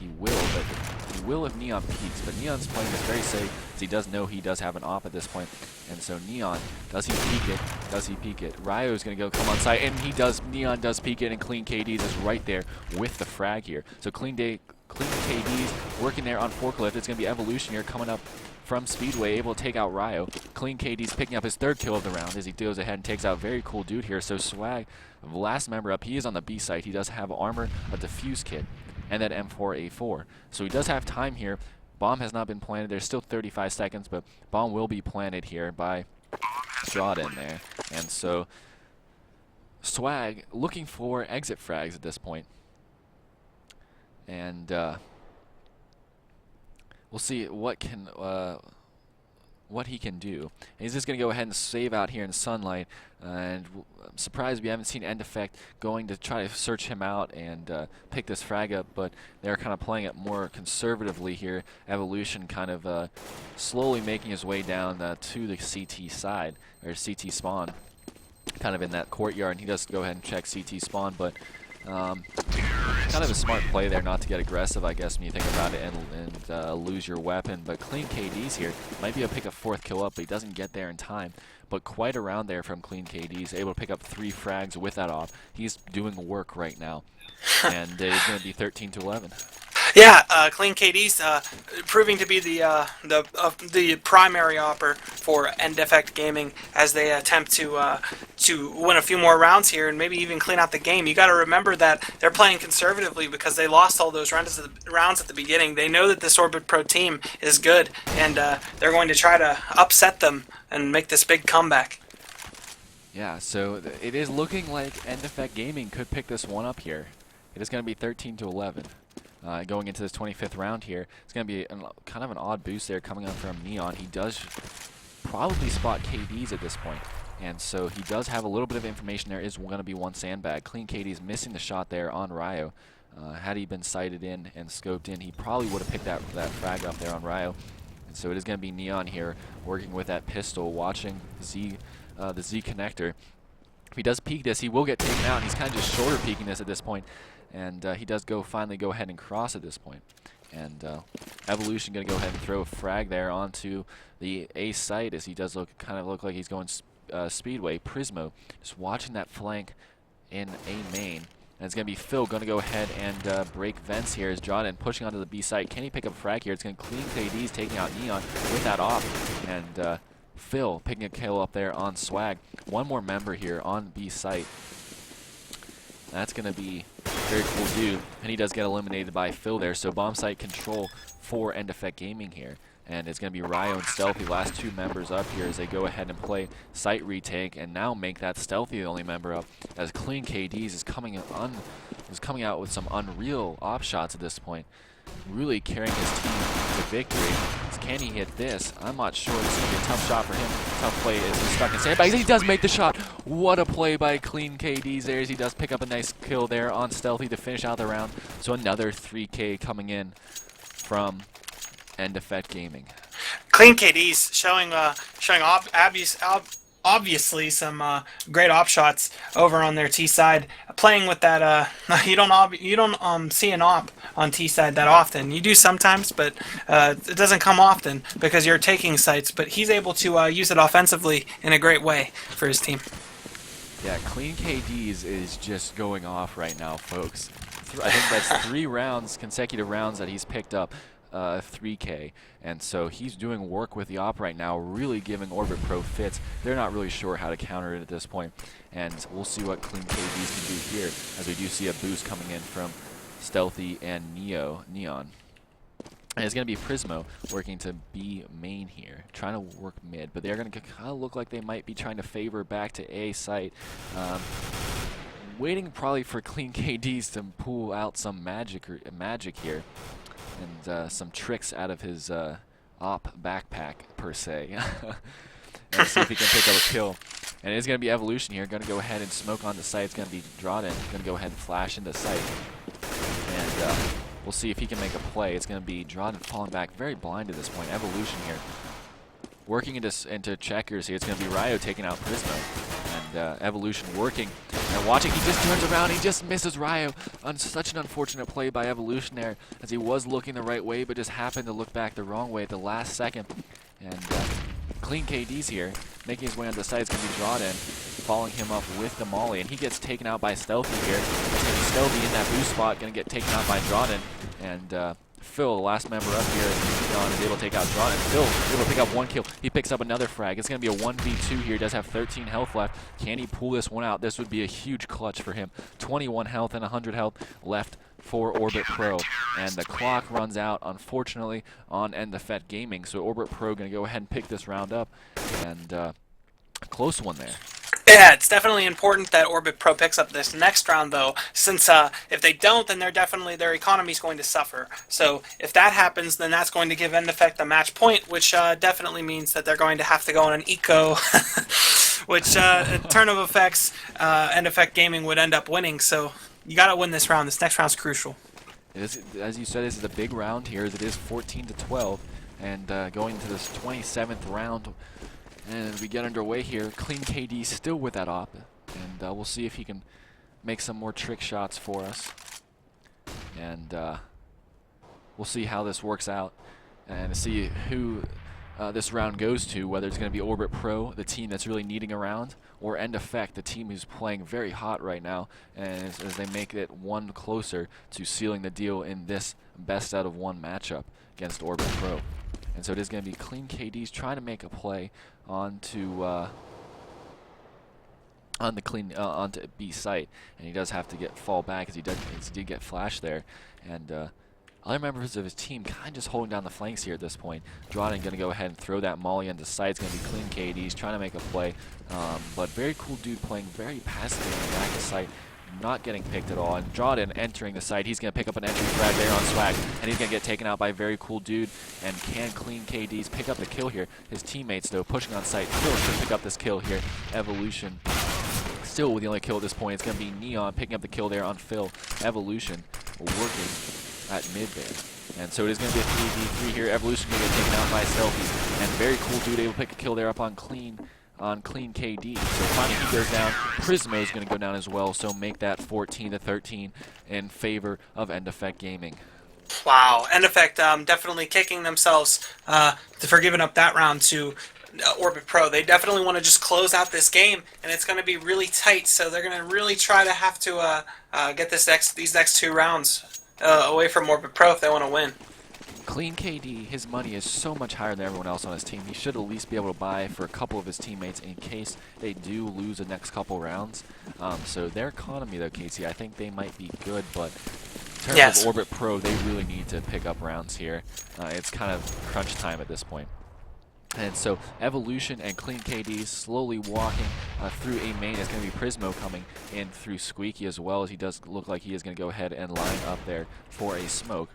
he will, but he will if Neon peeks. But Neon's playing this very safe, as he does know he does have an op at this point. And so Neon, does he peek it? Does he peek it? Ryo's going to come on site, and he does. Neon does peek it, and Clean KDs is right there with the frag here. So Clean KDs working there on Forklift. It's going to be Evolution here coming up from Speedway, able to take out Ryo. Clean KD's picking up his 3rd kill of the round as he goes ahead and takes out very cool dude here. So Swag, last member up, he is on the B site. He does have armor, a defuse kit, and that M4A4. So he does have time here. Bomb has not been planted. There's still 35 seconds, but bomb will be planted here by Drawden there. And so Swag looking for exit frags at this point. And we'll see what he can do. And he's just going to go ahead and save out here in Sunlight. And I'm surprised we haven't seen End Effect going to try to search him out and pick this frag up, but they're kind of playing it more conservatively here. Evolution kind of slowly making his way down to the CT side, or CT spawn, kind of in that courtyard. And he does go ahead and check CT spawn, but kind of a smart play there not to get aggressive, I guess, when you think about it, and lose your weapon. But Clean KDs here might be able to pick a 4th kill up, but he doesn't get there in time. But quite around there from Clean KDs, able to pick up 3 frags with that off. He's doing work right now, and it's going to be 13-11. Yeah, Clean KD's proving to be the primary opper for End Effect Gaming as they attempt to win a few more rounds here and maybe even clean out the game. You got to remember that they're playing conservatively because they lost all those rounds at the beginning. They know that this Orbit Pro team is good, and they're going to try to upset them and make this big comeback. Yeah, so it is looking like End Effect Gaming could pick this one up here. It is going to be 13-11. Going into this 25th round here, it's going to be kind of an odd boost there coming up from Neon. He does probably spot KDs at this point, and so he does have a little bit of information. There is going to be one sandbag. Clean KD's missing the shot there on Ryo. Had he been sighted in and scoped in, he probably would have picked that frag up there on Ryo. And so it is going to be Neon here working with that pistol, watching the Z connector. If he does peek this, he will get taken out. He's kind of just shoulder peeking this at this point. And he does finally go ahead and cross at this point. And Evolution going to go ahead and throw a frag there onto the A site as he does kind of look like he's going Speedway. Prismo just watching that flank in A main. And it's going to be Phil going to go ahead and break vents here as Drawden pushing onto the B site. Can he pick up a frag here? It's going to Clean KDs taking out Neon with that off. And Phil picking a kill up there on Swag. One more member here on B site. That's going to be very cool dude. And he does get eliminated by Phil there. So bomb site control for End Effect Gaming here. And it's going to be Ryo and Stealthy, last two members up here as they go ahead and play site retake and now make that Stealthy the only member up, as Clean KDs is coming out with some unreal op shots at this point, really carrying his team to victory. Can he hit this? I'm not sure. This is going to be a tough shot for him. Tough play as he's stuck in sandbags. He does make the shot. What a play by Clean KDs there, as he does pick up a nice kill there on Stealthy to finish out the round. So another 3K coming in from End Effect Gaming. Clean KD's showing obviously some great op shots over on their T side. Playing with that, you don't see an op on T side that often. You do sometimes, but it doesn't come often because you're taking sites. But he's able to use it offensively in a great way for his team. Yeah, Clean KDs is just going off right now, folks. I think that's 3 rounds, consecutive rounds that he's picked up 3K, and so he's doing work with the op right now, really giving Orbit Pro fits. They're not really sure how to counter it at this point, and we'll see what Clean KDs can do here, as we do see a boost coming in from Stealthy and Neon. And it's going to be Prismo working to B main here, trying to work mid, but they're going to kind of look like they might be trying to favor back to A site. Waiting probably for Clean KDs to pull out some magic here, and some tricks out of his op backpack, per se. And see if he can pick up a kill. And it is going to be Evolution here, going to go ahead and smoke on the site. It's going to be Drawden, going to go ahead and flash into site. And we'll see if he can make a play. It's going to be Drawden falling back, very blind at this point. Evolution here, working into checkers here. It's going to be Ryo taking out Prismo. And Evolution working and watching. He just turns around. He just misses Ryo on such an unfortunate play by Evolution there, as he was looking the right way but just happened to look back the wrong way at the last second. And Clean KD's here, making his way on the side. It's going to be Drawden, following him up with the Molly, and he gets taken out by Stealthy here. Stealthy in that boost spot, going to get taken out by Drawden. And Phil, last member up here, is able to take out Drawden. Phil able to pick up 1 kill. He picks up another frag. It's going to be a 1v2 here. He does have 13 health left. Can he pull this one out? This would be a huge clutch for him. 21 health and 100 health left for Orbit Pro. And the clock runs out, unfortunately, on End Effect Gaming. So Orbit Pro going to go ahead and pick this round up. And a close one there. Yeah, it's definitely important that Orbit Pro picks up this next round, though, since if they don't, then their economy is going to suffer. So if that happens, then that's going to give End Effect the match point, which definitely means that they're going to have to go on an eco, which turn of effects, End Effect Gaming would end up winning. So you got to win this round. This next round's crucial. As you said, this is a big round here, as it is 14-12, and going into this 27th round. And we get underway here. Clean KD still with that op, and we'll see if he can make some more trick shots for us. And we'll see how this works out, and see who this round goes to, whether it's going to be Orbit Pro, the team that's really needing a round, or End Effect, the team who's playing very hot right now, and as they make it one closer to sealing the deal in this best out of 1 matchup against Orbit Pro. And so it is going to be Clean KDs trying to make a play onto B site, and he does have to fall back, as he did get flashed there. And other members of his team kind of just holding down the flanks here at this point. Drawden going to go ahead and throw that Molly into site. It's going to be Clean KDs trying to make a play, but very cool dude playing very passively in the back of site, not getting picked at all. And Drawden entering the site. He's going to pick up an entry frag there on Swag, and he's going to get taken out by a very cool dude. And can Clean KDs pick up the kill here? His teammates, though, pushing on site. Phil should pick up this kill here. Evolution still with the only kill at this point. It's going to be Neon picking up the kill there on Phil. Evolution working at mid there. And so it is going to be a 3v3 here. Evolution going to get taken out by Stealthy. And very cool dude able to pick a kill there up on Clean KD. So finally he goes down. Prismo is going to go down as well, so make that 14-13 in favor of End Effect Gaming. Wow, End Effect definitely kicking themselves for giving up that round to Orbit Pro. They definitely want to just close out this game, and it's going to be really tight, so they're going to really try to have to get these next 2 rounds away from Orbit Pro if they want to win. Clean KD, his money is so much higher than everyone else on his team. He should at least be able to buy for a couple of his teammates in case they do lose the next couple rounds. So their economy, though, Casey, I think they might be good, but in terms of Orbit Pro, they really need to pick up rounds here. It's kind of crunch time at this point. And so Evolution and Clean KD slowly walking through a main. It's going to be Prismo coming in through Squeaky as well, as he does look like he is going to go ahead and line up there for a smoke.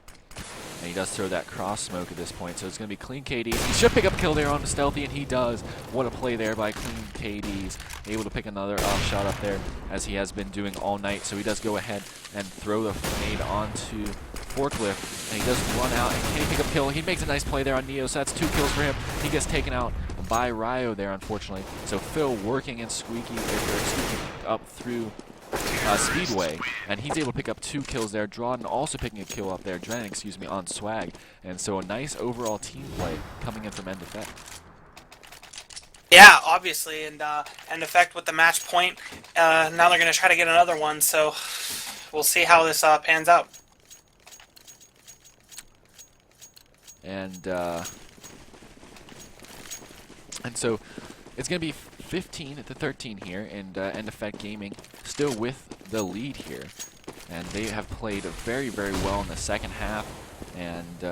And he does throw that cross smoke at this point, so it's going to be Clean KDs. He should pick up a kill there on the Stealthy, and he does. What a play there by Clean KDs. Able to pick another off shot up there, as he has been doing all night. So he does go ahead and throw the nade onto Forklift, and he does run out. And can he pick up a kill? He makes a nice play there on Neo, so that's 2 kills for him. He gets taken out by Ryo there, unfortunately. So Phil working in Squeaky, up through Speedway, and he's able to pick up 2 kills there. Drawden also picking a kill up there, Drennan, excuse me, on Swag. And so a nice overall team play coming in from End Effect. Yeah, obviously, and End Effect with the match point. Now they're going to try to get another one, so we'll see how this pans out. And so it's going to be 15-13 here, and End Effect Gaming still with the lead here. And they have played very, very well in the second half, and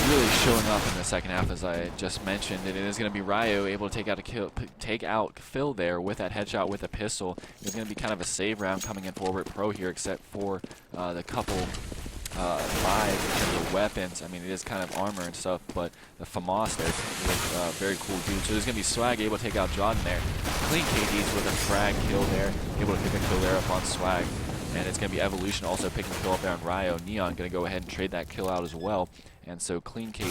really showing up in the second half, as I just mentioned. And it is going to be Ryo able to take out Phil there with that headshot with a pistol. It's going to be kind of a save round coming in for Orbit Pro here, except for the couple 5 in terms of weapons. I mean, it is kind of armor and stuff, but the FAMAS there is very cool dude. So there's going to be Swag able to take out Jordan there. Clean KDs with a frag kill there, able to pick a kill there up on Swag. And it's going to be Evolution also picking a kill up there on Ryo. Neon going to go ahead and trade that kill out as well. And so Clean KD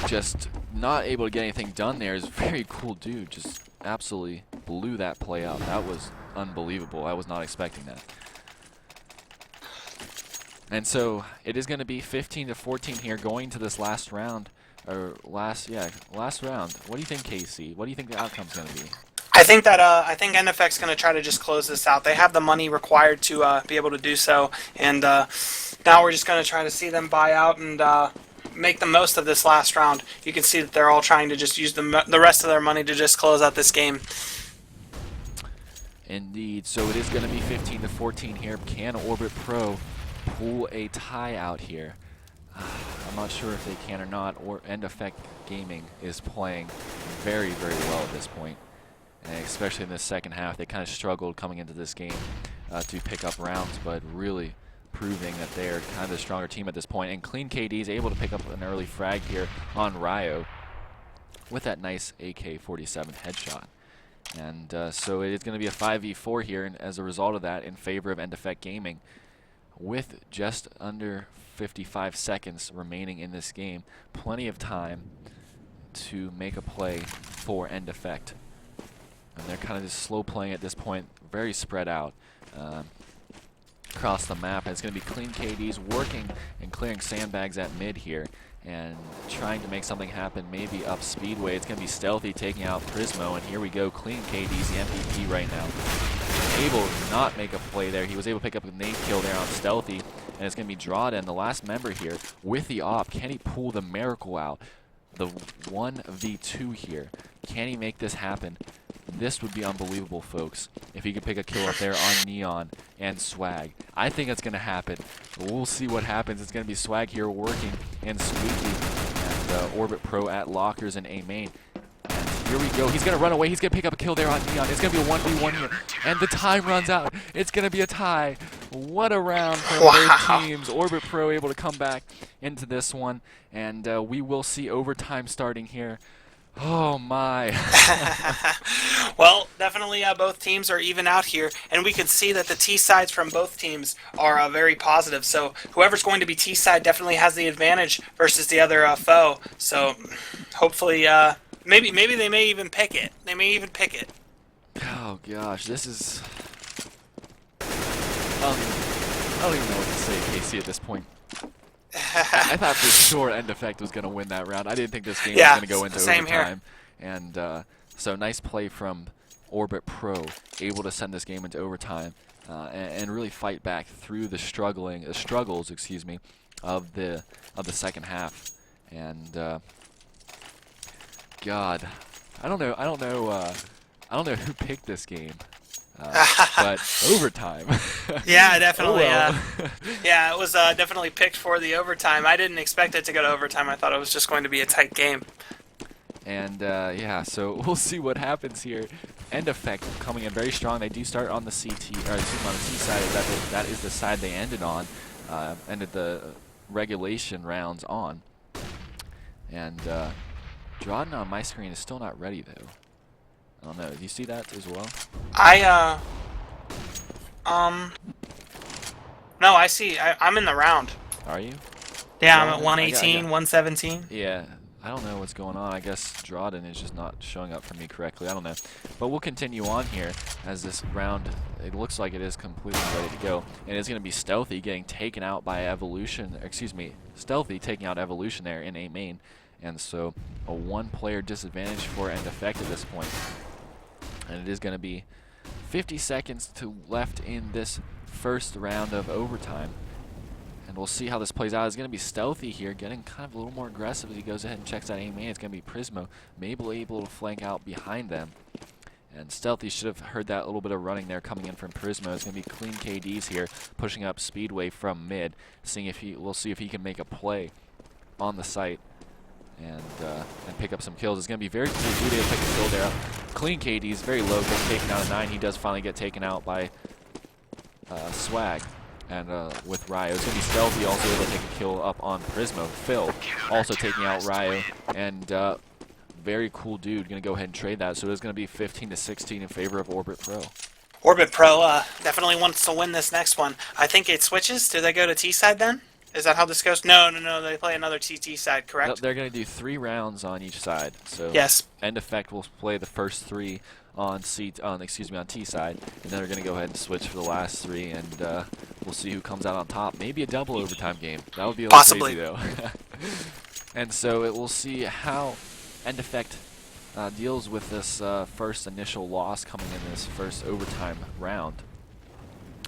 just not able to get anything done there. Is a very cool dude. Just absolutely blew that play out. That was unbelievable. I was not expecting that. And so it is going to be 15-14 here going to this last round. Or last round. What do you think, Casey? What do you think the outcome's going to be? I think that End Effect's going to try to just close this out. They have the money required to be able to do so, and now we're just going to try to see them buy out and make the most of this last round. You can see that they're all trying to just use the rest of their money to just close out this game. Indeed. So it is going to be 15-14 here. Can Orbit Pro pull a tie out here? I'm not sure if they can or not. Or End Effect Gaming is playing very, very well at this point. And especially in the second half, they kind of struggled coming into this game to pick up rounds, but really proving that they're kind of the stronger team at this point. And Clean KD is able to pick up an early frag here on Ryo with that nice AK-47 headshot. And so it is going to be a 5v4 here, and as a result of that, in favor of End Effect Gaming, with just under 55 seconds remaining in this game. Plenty of time to make a play for End Effect. And they're kind of just slow playing at this point, very spread out across the map. And it's going to be Clean KDs working and clearing sandbags at mid here and trying to make something happen, maybe up Speedway. It's going to be Stealthy taking out Prismo, and here we go. Clean KD's the MVP right now. Able to not make a play there. He was able to pick up a nade kill there on Stealthy, and it's going to be Drawden, the last member here, with the op. Can he pull the miracle out? The 1v2 here. Can he make this happen? This would be unbelievable, folks, if he could pick a kill up there on Neon and Swag. I think it's going to happen. We'll see what happens. It's going to be Swag here working and Squeaky and Orbit Pro at lockers and A main. And here we go. He's going to run away. He's going to pick up a kill there on Neon. It's going to be a 1v1 here. And the time runs out. It's going to be a tie. What a round for both teams. Orbit Pro able to come back into this one. And we will see overtime starting here. Oh my. Well, definitely both teams are even out here, and we can see that the T sides from both teams are very positive. So whoever's going to be T side definitely has the advantage versus the other foe. So hopefully, maybe they may even pick it. They may even pick it. Oh gosh, this is. I don't even know what to say, Casey, at this point. I thought for sure End Effect was going to win that round. I didn't think this game was going to go into overtime. Here. And so nice play from Orbit Pro able to send this game into overtime and really fight back through the struggles, excuse me, of the second half. And God, I don't know who picked this game. But overtime. Yeah, definitely. Oh, well. Yeah, it was definitely picked for the overtime. I didn't expect it to go to overtime. I thought it was just going to be a tight game. And yeah, so we'll see what happens here. End Effect coming in very strong. They do start on the CT, or excuse me, on the T side. That is the side they ended on. Ended the regulation rounds on. And Drawden on my screen is still not ready though. I don't know. Do you see that as well? No, I see. I'm in the round. Are you? Yeah, I'm Drawden? at 118, 117. Yeah. I don't know what's going on. I guess Drawden is just not showing up for me correctly. I don't know. But we'll continue on here as this round, it looks like it is completely ready to go. And it's going to be Stealthy getting taken out by Evolution. Excuse me, Stealthy taking out Evolution there in A main. And so a one-player disadvantage for End Effect at this point. And it is going to be 50 seconds left in this first round of overtime. And we'll see how this plays out. It's going to be Stealthy here, getting kind of a little more aggressive as he goes ahead and checks out A main. It's going to be Prismo, maybe able to flank out behind them. And Stealthy should have heard that little bit of running there coming in from Prismo. It's going to be Clean KDs here, pushing up Speedway from mid, seeing if we'll see if he can make a play on the site and pick up some kills. It's going to be very cool. Dude, to pick a kill there. Clean KDs very low, gets taken out of 9. He does finally get taken out by Swag. And with Ryo, it's going to be Stealthy also able to take a kill up on Prismo. Phil also taking out Ryo. And very cool dude going to go ahead and trade that. So it's going to be 15-16 in favor of Orbit Pro. Orbit Pro definitely wants to win this next one. I think it switches. Do they go to T side then? Is that how this goes? No. They play another TT side, correct? No, they're going to do 3 rounds on each side. So yes. End Effect will play the first 3 on T side, and then they're going to go ahead and switch for the last 3, and we'll see who comes out on top. Maybe a double overtime game. That would be a little possibly crazy though. And so we'll see how End Effect deals with this first initial loss coming in this first overtime round.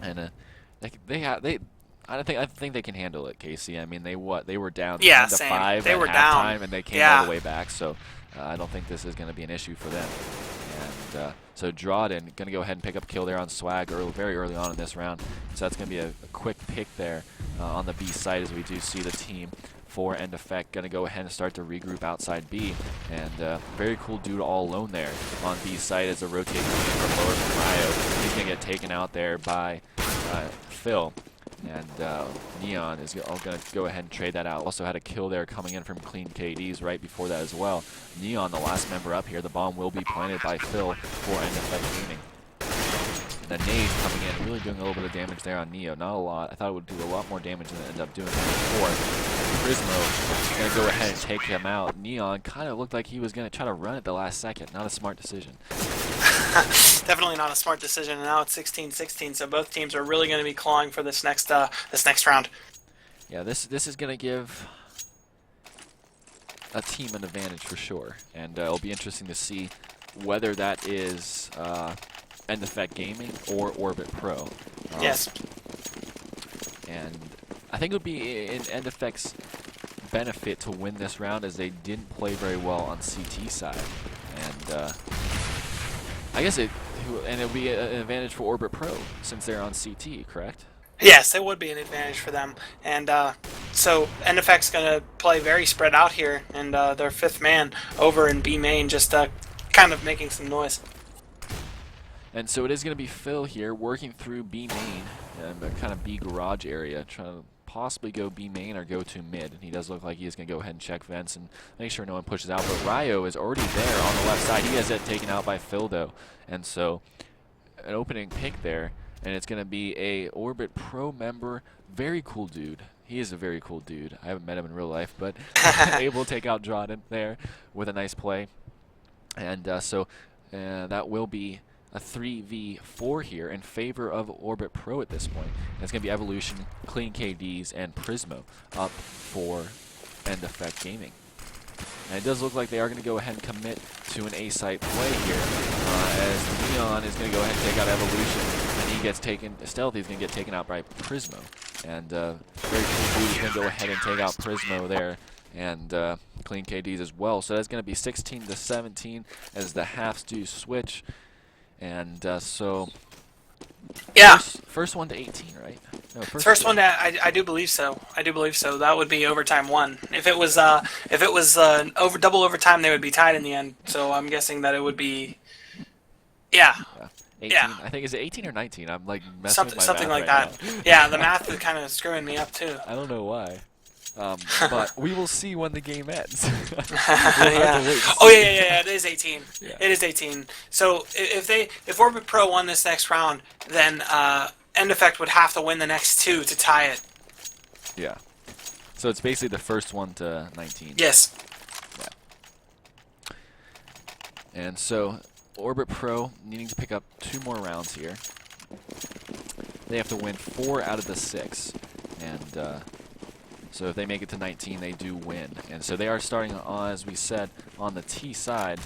And I think they can handle it, Casey. I mean, they were down 10-5 they at were halftime, down. and they came all the way back. So I don't think this is going to be an issue for them. And so Drawden going to go ahead and pick up a kill there on Swag very early on in this round. So that's going to be a quick pick there on the B side, as we do see the team for End Effect going to go ahead and start to regroup outside B. And very cool dude all alone there on B side as a rotating from lower from Ryo. He's going to get taken out there by Phil. And Neon is going to go ahead and trade that out. Also had a kill there coming in from Clean KDs right before that as well. Neon, the last member up here. The bomb will be planted by Phil for End Effect Gaming. And the nade coming in, really doing a little bit of damage there on Neo. Not a lot. I thought it would do a lot more damage than it ended up doing before. Prismo going to go ahead and take him out. Neon kind of looked like he was going to try to run at the last second. Not a smart decision. Definitely not a smart decision, and now it's 16-16, so both teams are really going to be clawing for this next round. Yeah, this is going to give a team an advantage for sure, and it'll be interesting to see whether that is End Effect Gaming or Orbit Pro. Yes. And I think it would be in End Effect's benefit to win this round, as they didn't play very well on CT side, and I guess it'll be an advantage for Orbit Pro since they're on CT, correct? Yes, it would be an advantage for them. And so End Effect's going to play very spread out here, and their 5th man over in B main just kind of making some noise. And so it is going to be Phil here working through B main, kind of B garage area, trying to possibly go B main or go to mid. And he does look like he is going to go ahead and check vents and make sure no one pushes out. But Ryo is already there on the left side. He has that taken out by Phil though. And so an opening pick there. And it's going to be a Orbit Pro member. Very cool dude. He is a very cool dude. I haven't met him in real life, but able to take out Drawden there with a nice play. And so that will be a 3v4 here in favor of Orbit Pro at this point. And it's going to be Evolution, Clean KDs, and Prismo up for End Effect Gaming. And it does look like they are going to go ahead and commit to an A-site play here, as Neon is going to go ahead and take out Evolution, and he gets taken, Stealthy is going to get taken out by Prismo. And very cool dude is going to go ahead and take out Prismo there, and Clean KDs as well. So that's going to be 16-17 as the halves do switch. And so... Yeah. First one to 18, right? No, First one, I do believe so. I do believe so. That would be overtime 1. If it was double overtime, they would be tied in the end. So I'm guessing that it would be, yeah. 18. Yeah. I think is it 18 or 19? I'm like messing with my Something math like right that. now. Yeah, the math is kind of screwing me up too. I don't know why. But we will see when the game ends. Yeah. Oh yeah. It is 18. Yeah. It is 18. So if Orbit Pro won this next round, then End Effect would have to win the next 2 to tie it. Yeah. So it's basically the first one to 19. Yes. Yeah. And so Orbit Pro needing to pick up 2 more rounds here. They have to win 4 out of the 6, and so if they make it to 19, they do win. And so they are starting on, as we said, on the T side.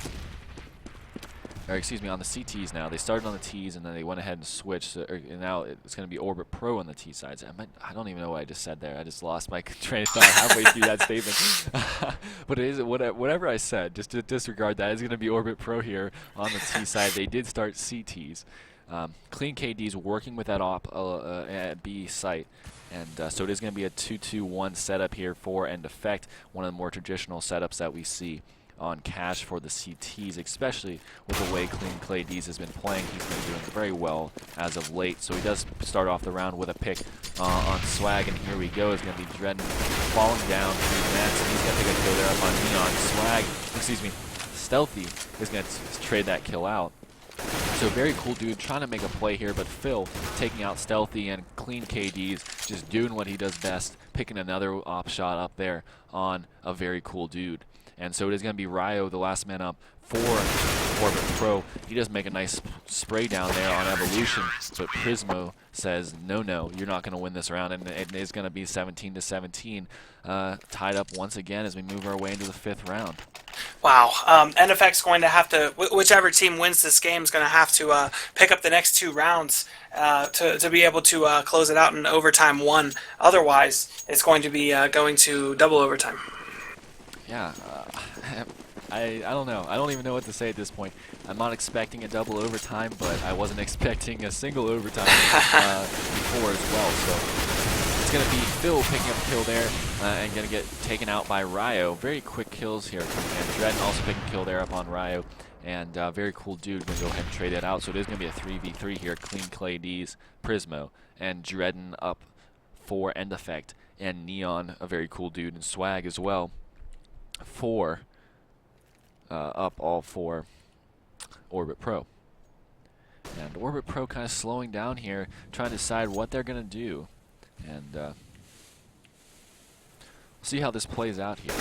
Or excuse me, on the CTs now. They started on the Ts and then they went ahead and switched. So, and now it's going to be Orbit Pro on the T sides. I don't even know what I just said there. I just lost my train of thought halfway through that statement. But it is whatever I said. Just to disregard that. It's going to be Orbit Pro here on the T side. They did start CTs. Clean KD's working with that op at B site. And so it is going to be a 2-2-1 setup here for End Effect, one of the more traditional setups that we see on Cash for the CTs, especially with the way Clean KD's has been playing. He's been doing very well as of late. So he does start off the round with a pick on Swag, and here we go. It's going to be Dredden falling down through the nets, and he's going to take a kill there up on Neon. Swag, excuse me, Stealthy is going to trade that kill out. So very cool dude trying to make a play here, but Phil taking out Stealthy, and Clean KD's just doing what he does best, picking another op shot up there on a very cool dude. And so it is going to be Ryo, the last man up for Orbit Pro. He does make a nice spray down there on Evolution, but Prismo says, no, you're not going to win this round, and it is going to be 17-17, tied up once again as we move our way into the 5th round. Wow. End Effect's going to have to, whichever team wins this game is going to have to pick up the next 2 rounds to be able to close it out in overtime 1. Otherwise, it's going to be going to double overtime. Yeah, I don't know. I don't even know what to say at this point. I'm not expecting a double overtime, but I wasn't expecting a single overtime before as well. So it's going to be Phil picking up a kill there and going to get taken out by Ryo. Very quick kills here. And Dredden also picking a kill there up on Ryo. And very cool dude going to go ahead and trade that out. So it is going to be a 3v3 here. Clean KD's, Prismo, and Dredden up for End Effect. And Neon, a very cool dude, and Swag as well. Up all for Orbit Pro. And Orbit Pro kind of slowing down here, trying to decide what they're going to do. And we'll see how this plays out here.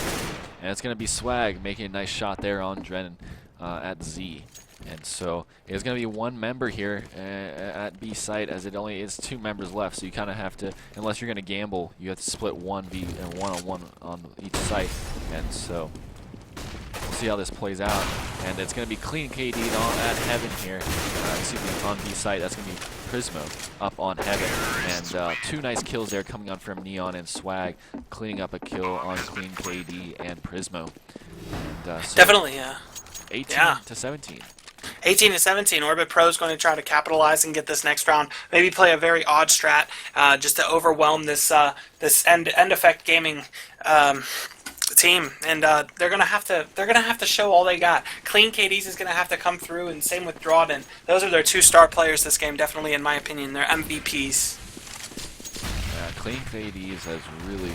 And it's going to be Swag making a nice shot there on Dredden at Z. And so it's going to be 1 member here at B site, as it only is 2 members left. So you kind of have to, unless you're going to gamble, you have to split 1v and 1-on-1 on each site. And so we'll see how this plays out. And it's going to be Clean KD on at Heaven here. Excuse me, on B site. That's going to be Prismo up on Heaven. And 2 nice kills there coming on from Neon and Swag, cleaning up a kill on Clean KD and Prismo. And, so Definitely, yeah. 18-17. 18-17. Orbit Pro is going to try to capitalize and get this next round. Maybe play a very odd strat just to overwhelm this this End Effect Gaming team, and they're gonna have to show all they got. Clean KD's is gonna have to come through, and same with Drawden. Those are their 2 star players this game. Definitely, in my opinion, they're MVPs. Yeah, Clean KD's has really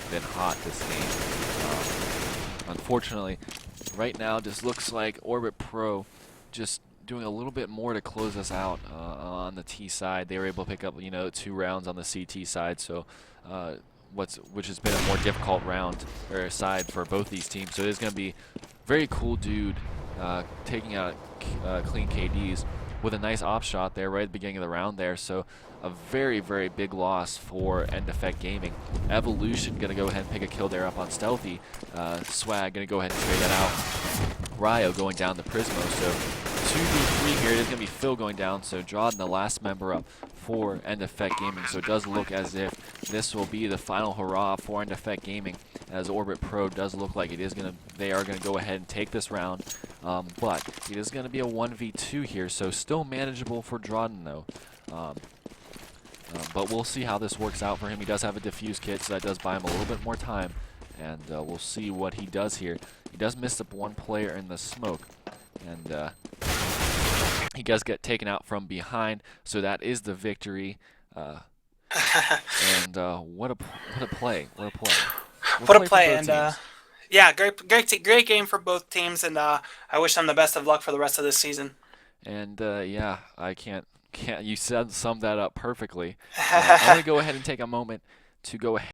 been hot this game. Unfortunately, right now, just looks like Orbit Pro just doing a little bit more to close us out on the T side. They were able to pick up, 2 rounds on the CT side, so which has been a more difficult round or side for both these teams. So it is going to be very cool dude taking out Clean KD's with a nice op shot there right at the beginning of the round there. So a very, very big loss for End Effect Gaming. Evolution going to go ahead and pick a kill there up on Stealthy. Swag going to go ahead and trade that out. Ryo going down to Prismo. So 2v3 here. It is going to be Phil going down. So Drawden, the last member up for End Effect Gaming. So it does look as if this will be the final hurrah for End Effect Gaming, as Orbit Pro does look like they are going to go ahead and take this round. But it is going to be a 1v2 here, so still manageable for Drawden though. But we'll see how this works out for him. He does have a defuse kit, so that does buy him a little bit more time. And we'll see what he does here. He does miss up one player in the smoke. And he does get taken out from behind, so that is the victory. And what a play! What a play! What a play! And teams. yeah, great game for both teams, and I wish them the best of luck for the rest of this season. And yeah, I can't. You summed that up perfectly. I'm gonna go ahead and take a moment to go ahead.